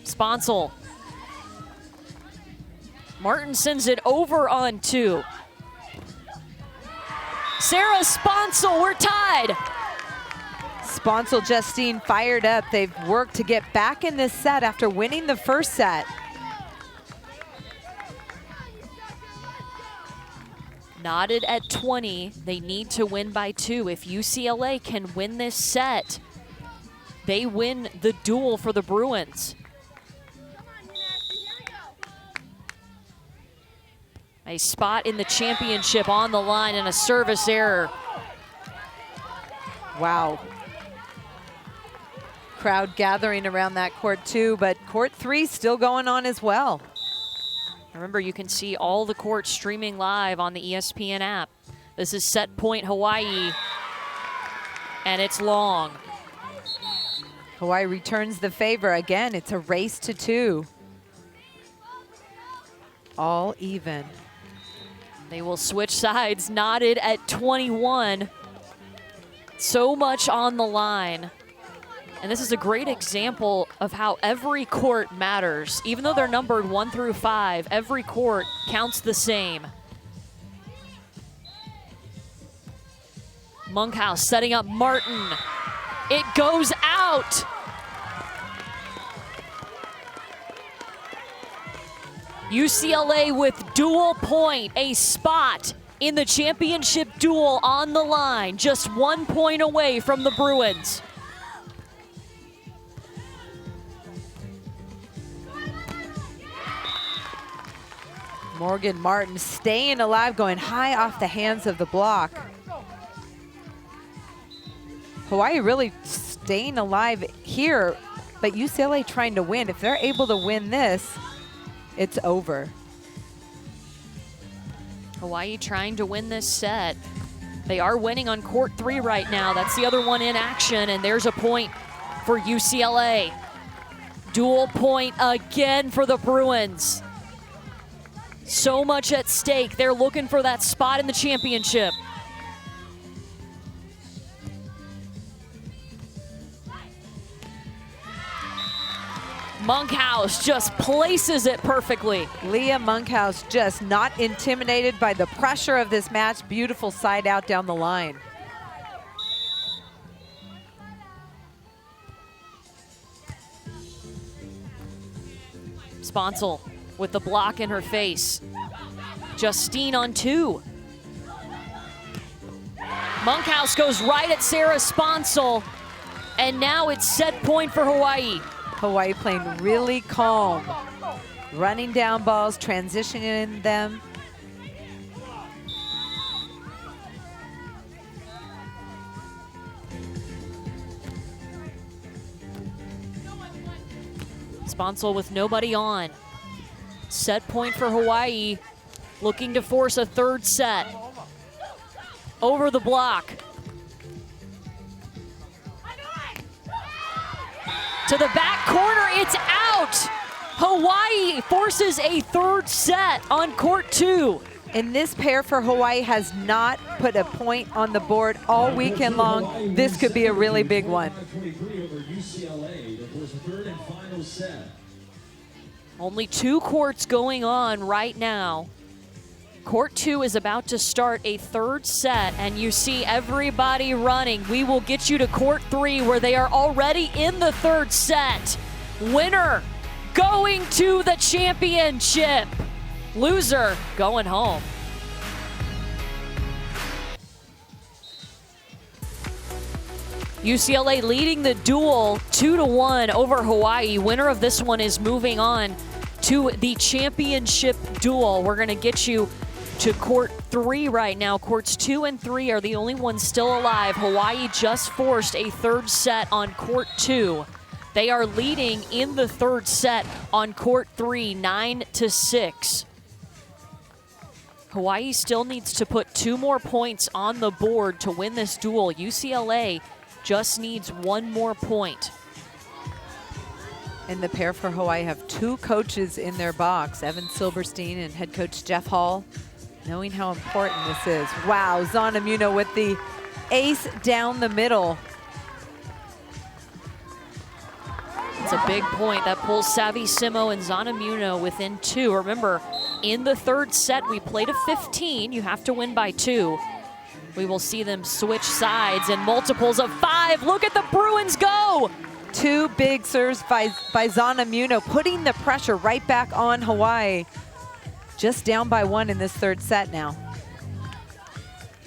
Sponsel. Martin sends it over on 2. Sarah Sponsel, we're tied. Sponsel Justine fired up. They've worked to get back in this set after winning the first set. Knotted at 20. They need to win by 2. If UCLA can win this set, they win the duel for the Bruins. A spot in the championship on the line and a service error. Wow. Crowd gathering around that court 2, but court 3 still going on as well. Remember, you can see all the courts streaming live on the ESPN app. This is set point Hawaii, and it's long. Hawaii returns the favor. Again, it's a race to 2. All even. They will switch sides, knotted at 21. So much on the line. And this is a great example of how every court matters. Even though they're numbered 1 through 5, every court counts the same. Monkhouse setting up Martin. It goes out. UCLA with dual point, a spot in the championship duel on the line, just 1 point away from the Bruins. Morgan Martin staying alive, going high off the hands of the block. Hawaii really staying alive here, but UCLA trying to win. If they're able to win this, it's over. Hawaii trying to win this set. They are winning on court 3 right now. That's the other one in action, and there's a point for UCLA. Dual point again for the Bruins. So much at stake. They're looking for that spot in the championship. Monkhouse just places it perfectly. Leah Monkhouse just not intimidated by the pressure of this match. Beautiful side out down the line. Sponsel with the block in her face. Justine on 2. Monkhouse goes right at Sarah Sponsel, and now it's set point for Hawaii. Hawaii playing really calm, running down balls, transitioning them. Sponsel with nobody on. Set point for Hawaii, looking to force a third set. Over the block. To the back corner, it's out. Hawaii forces a third set on court 2. And this pair for Hawaii has not put a point on the board all weekend long. This could be a really big one. Only 2 courts going on right now. Court 2 is about to start a third set, and you see everybody running. We will get you to court 3, where they are already in the third set. Winner going to the championship. Loser going home. UCLA leading the duel 2-1 over Hawaii. Winner of this one is moving on to the championship duel. We're going to get you to court 3 right now. Courts 2 and 3 are the only ones still alive. Hawaii just forced a third set on court 2. They are leading in the third set on court 3, 9-6. Hawaii still needs to put 2 more points on the board to win this duel. UCLA just needs 1 more point. And the pair for Hawaii have 2 coaches in their box, Evan Silberstein and head coach Jeff Hall, knowing how important this is. Wow, Zanamuno with the ace down the middle. It's a big point that pulls Savvy-Simo and Zanamuno within 2. Remember, in the 3rd set, we played a 15. You have to win by 2. We will see them switch sides in multiples of 5. Look at the Bruins go! 2 big serves by Zanamuno, putting the pressure right back on Hawaii. Just down by 1 in this 3rd set now.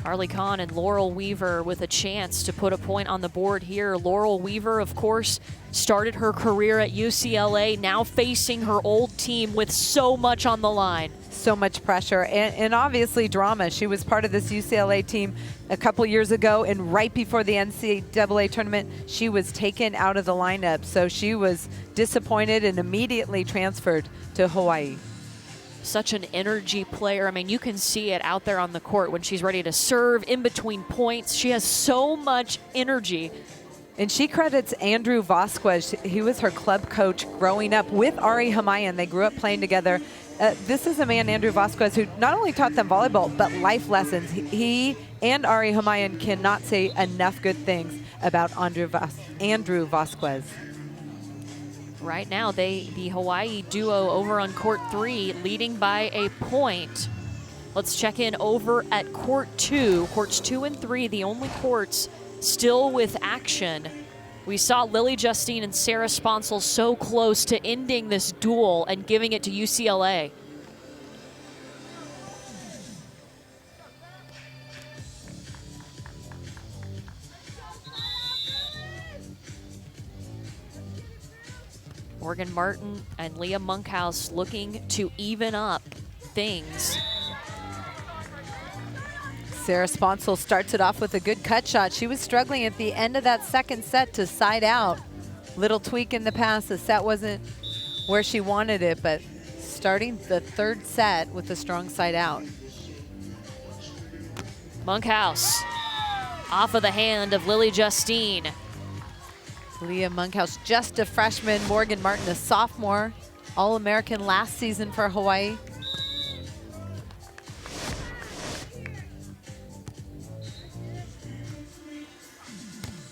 Carly Kahn and Laurel Weaver with a chance to put a point on the board here. Laurel Weaver, of course, started her career at UCLA, now facing her old team with so much on the line. So much pressure and obviously drama. She was part of this UCLA team a couple years ago, and right before the NCAA tournament, she was taken out of the lineup. So she was disappointed and immediately transferred to Hawaii. Such an energy player. I mean, you can see it out there on the court when she's ready to serve in between points. She has so much energy. And she credits Andrew Vasquez. He was her club coach growing up with Ari Hamayan. They grew up playing together. This is a man, Andrew Vasquez, who not only taught them volleyball, but life lessons. He and Ari Hamayan cannot say enough good things about Andrew Vasquez. Right now, the Hawaii duo over on court 3, leading by a point. Let's check in over at court 2. Courts 2 and 3, the only courts still with action. We saw Lily Justine and Sarah Sponsel so close to ending this duel and giving it to UCLA. Morgan Martin and Leah Monkhouse looking to even up things. Sarah Sponsel starts it off with a good cut shot. She was struggling at the end of that 2nd set to side out. Little tweak in the pass. The set wasn't where she wanted it, but starting the 3rd set with a strong side out. Monkhouse off of the hand of Lily Justine. Leah Monkhouse, just a freshman. Morgan Martin, a sophomore. All-American last season for Hawaii.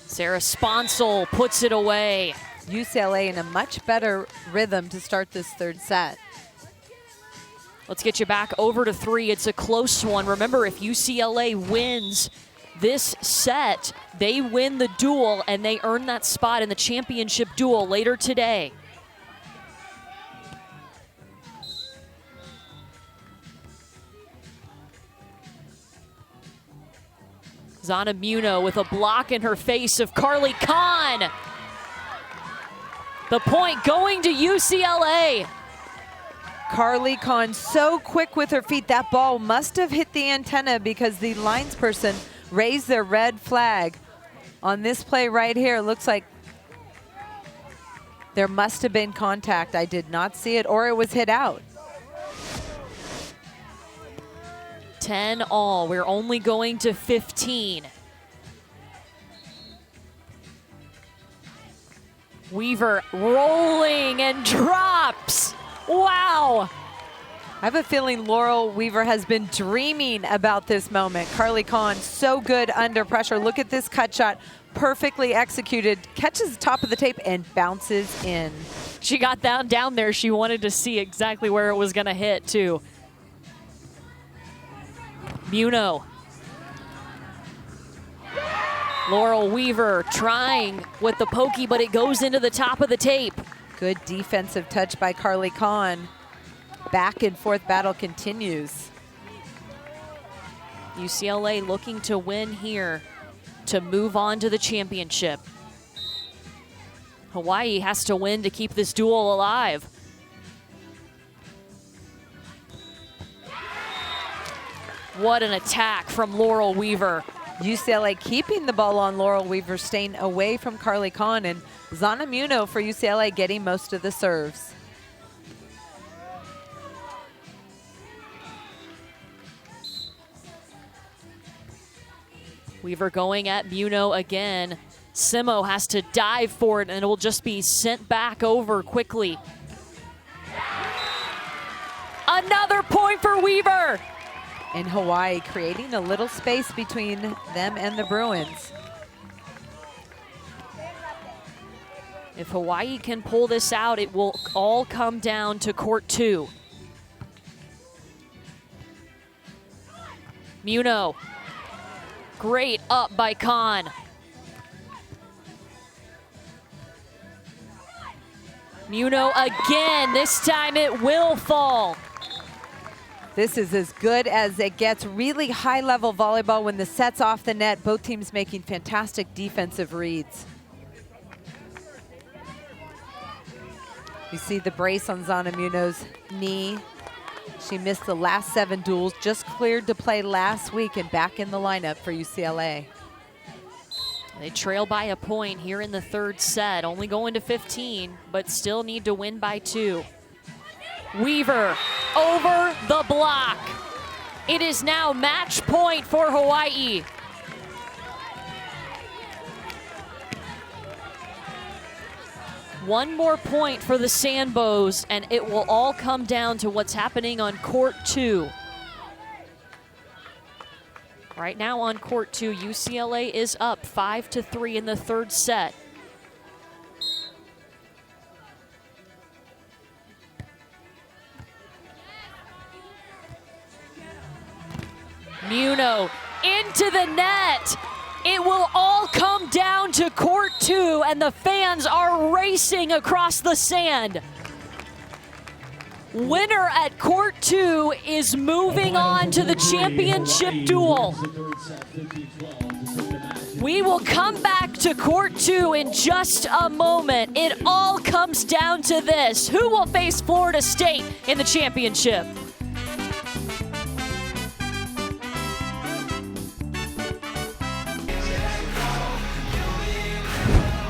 Sarah Sponsel puts it away. UCLA in a much better rhythm to start this 3rd set. Let's get you back over to 3. It's a close one. Remember, if UCLA wins this set, they win the duel and they earn that spot in the championship duel later today. Zanamuno with a block in her face of Carly Kahn. The point going to UCLA. Carly Kahn so quick with her feet. That ball must have hit the antenna because the linesperson raised their red flag. On this play right here, it looks like there must have been contact. I did not see it, or it was hit out. 10 all. We're only going to 15. Weaver rolling and drops. Wow. I have a feeling Laurel Weaver has been dreaming about this moment. Carly Kahn, so good under pressure. Look at this cut shot, perfectly executed. Catches the top of the tape and bounces in. She got down there. She wanted to see exactly where it was going to hit, too. Muno. Laurel Weaver trying with the pokey, but it goes into the top of the tape. Good defensive touch by Carly Kahn. Back and forth battle continues. UCLA looking to win here to move on to the championship. Hawaii has to win to keep this duel alive. What an attack from Laurel Weaver. UCLA keeping the ball on Laurel Weaver, staying away from Carly Kahn, and Zanamuno for UCLA getting most of the serves. Weaver going at Muno again. Simo has to dive for it, and it will just be sent back over quickly. Another point for Weaver. In Hawaii, creating a little space between them and the Bruins. If Hawaii can pull this out, it will all come down to court 2. Muno. Great up by Khan. Muno again. This time it will fall. This is as good as it gets. Really high-level volleyball when the set's off the net. Both teams making fantastic defensive reads. You see the brace on Zana Muno's knee. She missed the last 7 duels, just cleared to play last week and back in the lineup for UCLA. They trail by a point here in the 3rd set, only going to 15, but still need to win by 2. Weaver over the block. It is now match point for Hawaii. One more point for the Sandbows, and it will all come down to what's happening on court 2. Right now on court 2, UCLA is up 5-3 in the 3rd set. Muno into the net. It will all come down to court 2, and the fans are racing across the sand. Winner at court 2 is moving on to the championship duel. We will come back to court 2 in just a moment. It all comes down to this. Who will face Florida State in the championship?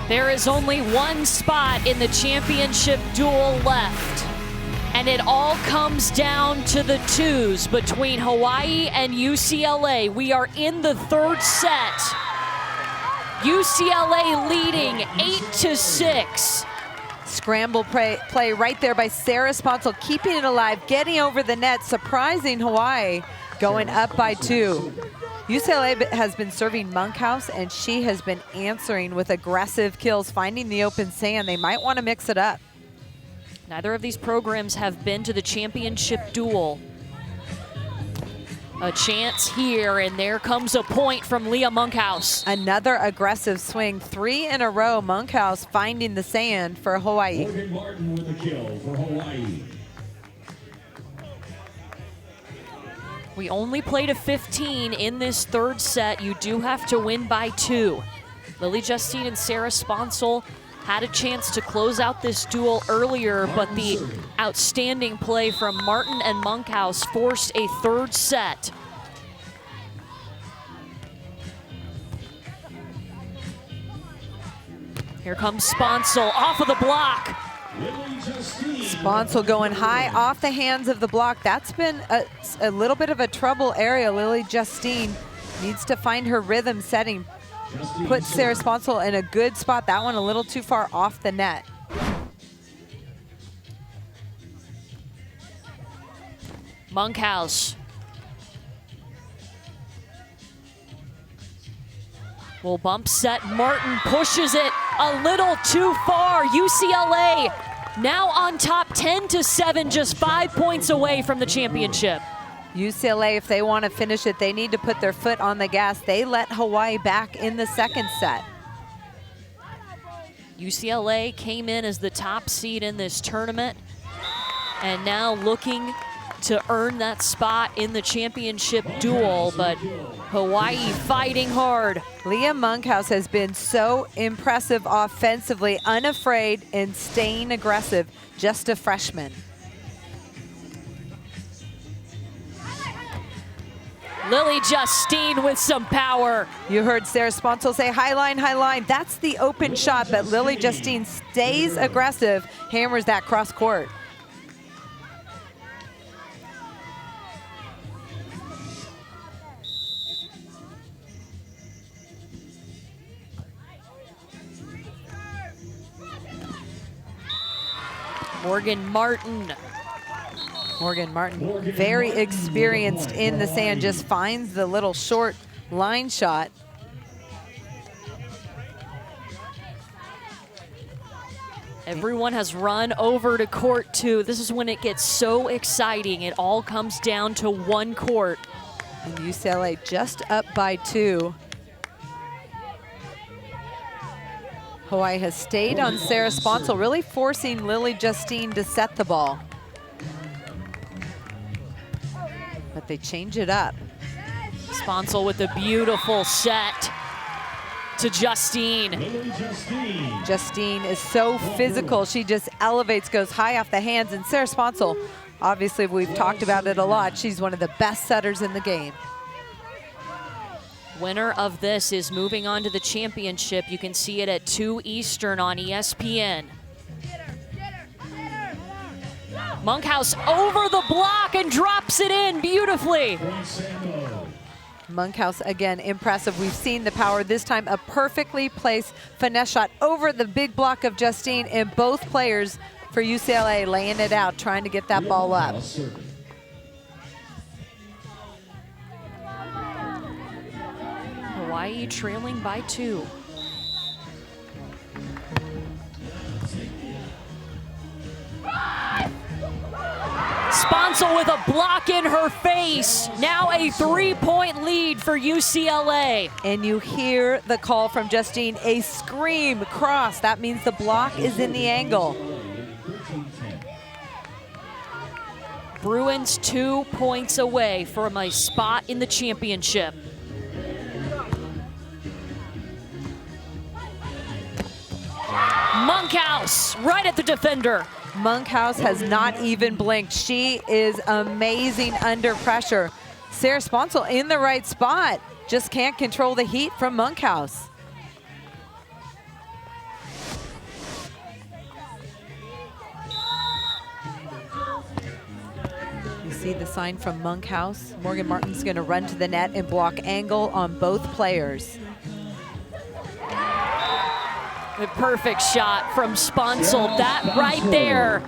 There is only one spot in the championship duel left, and it all comes down to the 2s between Hawaii and UCLA. We are in the 3rd set. UCLA leading 8-6. Scramble play right there by Sarah Sponsel, keeping it alive, getting over the net, surprising Hawaii, going up by 2. UCLA has been serving Monkhouse, and she has been answering with aggressive kills, finding the open sand. They might want to mix it up. Neither of these programs have been to the championship duel. A chance here, and there comes a point from Leah Monkhouse. Another aggressive swing, 3 in a row. Monkhouse finding the sand for Hawaii. Morgan Martin with a kill for Hawaii. We only play to 15 in this 3rd set. You do have to win by 2. Lily Justine and Sarah Sponsel had a chance to close out this duel earlier, but the outstanding play from Martin and Monkhouse forced a 3rd set. Here comes Sponsel off of the block. Sponsel going high off the hands of the block. That's been a little bit of a trouble area. Lily Justine needs to find her rhythm setting. Put Sarah Sponsel in a good spot. That one a little too far off the net. Monkhouse will bump set. Martin pushes it a little too far. UCLA now on top 10-7, just 5 points away from the championship. UCLA, if they want to finish it, they need to put their foot on the gas. They let Hawaii back in the 2nd set. UCLA came in as the top seed in this tournament, and now looking to earn that spot in the championship duel, but Hawaii fighting hard. Leah Monkhouse has been so impressive offensively, unafraid and staying aggressive, just a freshman. Lily Justine with some power. You heard Sarah Sponsel say, high line, high line. That's the open shot, but Lily Justine stays aggressive, hammers that cross court. Morgan Martin. Morgan Martin, very experienced in the sand, just finds the little short line shot. Everyone has run over to court 2. This is when it gets so exciting. It all comes down to one court. And UCLA just up by 2. Hawaii has stayed on Sarah Sponsel, really forcing Lily Justine to set the ball. But they change it up. Sponsel with a beautiful set to Justine. Justine is so physical. She just elevates, goes high off the hands. And Sarah Sponsel, obviously we've talked about it a lot. She's one of the best setters in the game. Winner of this is moving on to the championship. You can see it at 2 Eastern on ESPN. Monkhouse over the block and drops it in beautifully. Monkhouse, again, impressive. We've seen the power. This time, a perfectly placed finesse shot over the big block of Justine, and both players for UCLA laying it out, trying to get that ball up. Hawaii trailing by 2. Sponsel with a block in her face. Now a 3-point lead for UCLA. And you hear the call from Justine, a scream cross. That means the block is in the angle. Bruins 2 points away from a spot in the championship. Monkhouse right at the defender. Monkhouse has not even blinked. She is amazing under pressure. Sarah Sponsel in the right spot. Just can't control the heat from Monkhouse. You see the sign from Monkhouse. Morgan Martin's going to run to the net and block angle on both players. The perfect shot from Sponsel. That right there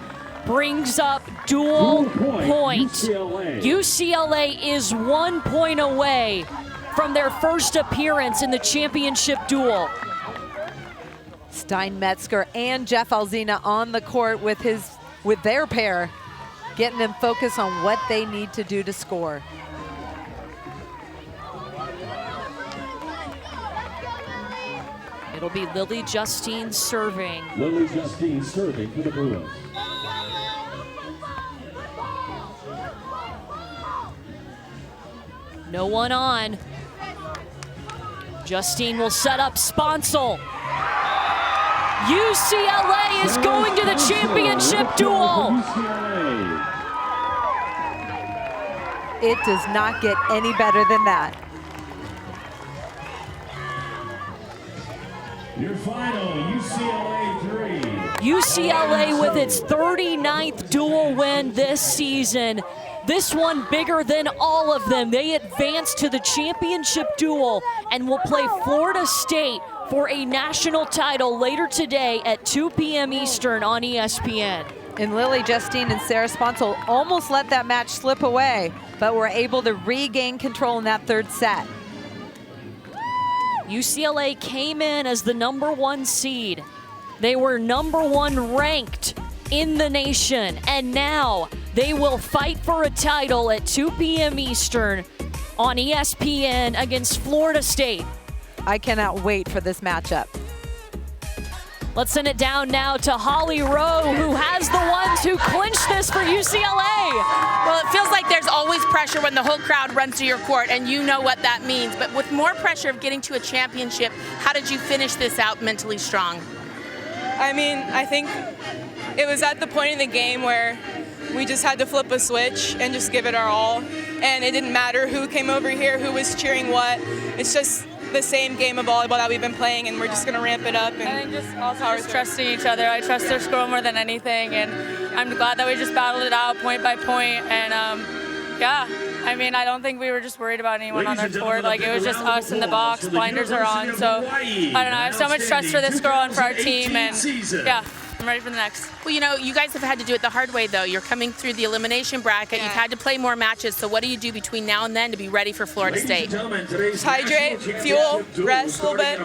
brings up dual point. UCLA is 1 point away from their first appearance in the championship duel. Steinmetzger and Jeff Alzina on the court with their pair, getting them focused on what they need to do to score. It'll be Lily Justine serving. Lily Justine serving for the Bruins. No one on. Justine will set up Sponsel. UCLA is going to the championship duel. It does not get any better than that. Your final, UCLA 3. UCLA with its 39th dual win this season. This one bigger than all of them. They advance to the championship duel and will play Florida State for a national title later today at 2 p.m. Eastern on ESPN. And Lily Justine and Sarah Sponsel almost let that match slip away, but were able to regain control in that third set. UCLA came in as the #1 seed. They were #1 ranked in the nation, and now they will fight for a title at 2 p.m. Eastern on ESPN against Florida State. I cannot wait for this matchup. Let's send it down now to Holly Rowe, who has the ones who clinched this for UCLA. Well, it feels like there's always pressure when the whole crowd runs to your court, and you know what that means. But with more pressure of getting to a championship, how did you finish this out mentally strong? I mean, I think it was at the point in the game where we just had to flip a switch and just give it our all. And it didn't matter who came over here, who was cheering what. It's just the same game of volleyball that we've been playing, and we're just going to ramp it up. And just also just trusting each other. I trust their score more than anything, and I'm glad that we just battled it out point by point. And yeah, I mean, I don't think we were just worried about anyone on their court. Like, it was just us in the box. Blinders are on. So I don't know. I have so much trust for this girl and for our team, and yeah. I'm ready for the next. Well, you guys have had to do it the hard way, though. You're coming through the elimination bracket. You've had to play more matches. So what do you do between now and then to be ready for Florida State? Just hydrate, fuel, rest a little bit,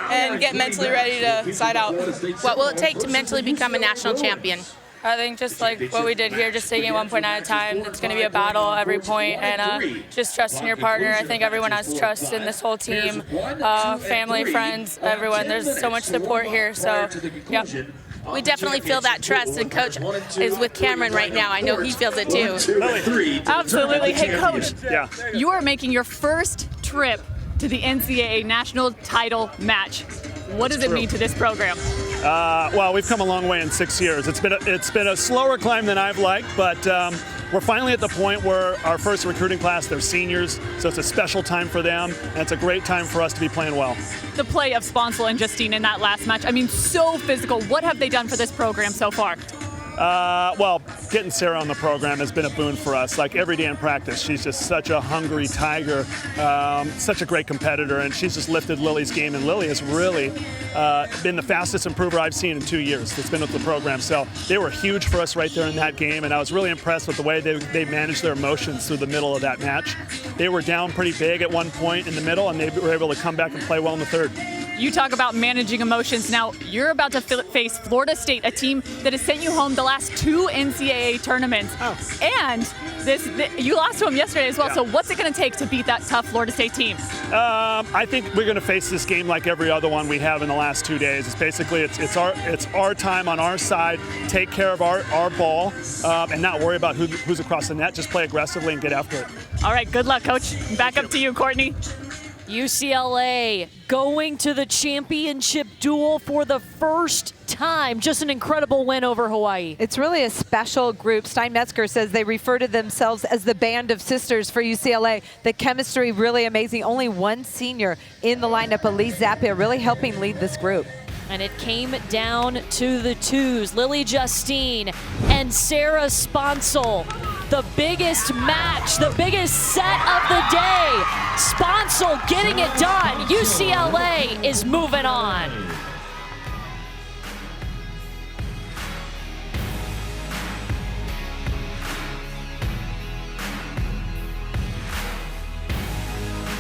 and get mentally ready to side out. What will it take to mentally become a national champion? I think just like what we did here, just taking it 1 point at a time. It's going to be a battle every point, and just trusting your partner. I think everyone has trust in this whole team, family, friends, everyone. There's so much support here, so yeah. We definitely feel that trust, and Coach is with Cameron right now. I know he feels it too. Absolutely. Hey, Coach, Yeah. you are making your first trip to the NCAA national title match. What does it mean to this program? Well, we've come a long way in 6 years. It's been a slower climb than I've liked, but we're finally at the point where our first recruiting class, they're seniors, so it's a special time for them, and it's a great time for us to be playing well. The play of Sponsel and Justine in that last match, I mean, so physical. What have they done for this program so far? Well, getting Sarah on the program has been a boon for us. Like every day in practice, she's just such a hungry tiger, such a great competitor, and she's just lifted Lily's game. And Lily has really been the fastest improver I've seen in 2 years that's been with the program. So they were huge for us right there in that game, and I was really impressed with the way they managed their emotions through the middle of that match. They were down pretty big at one point in the middle, and they were able to come back and play well in the third. You talk about managing emotions. Now, you're about to face Florida State, a team that has sent you home the last 2 NCAA tournaments. Oh. And you lost to them yesterday as well. Yeah. So what's it going to take to beat that tough Florida State team? I think we're going to face this game like every other one we have in the last 2 days. It's basically it's our time on our side. Take care of our ball and not worry about who's across the net. Just play aggressively and get after it. All right, good luck, Coach. Back up to you, Courtney. UCLA going to the championship duel for the first time. Just an incredible win over Hawaii. It's really a special group. Steinmetzger says they refer to themselves as the band of sisters for UCLA. The chemistry really amazing. Only one senior in the lineup, Elise Zappia, really helping lead this group. And it came down to the twos. Lily Justine and Sarah Sponsel. The biggest match, the biggest set of the day. Sponsel getting it done. UCLA is moving on.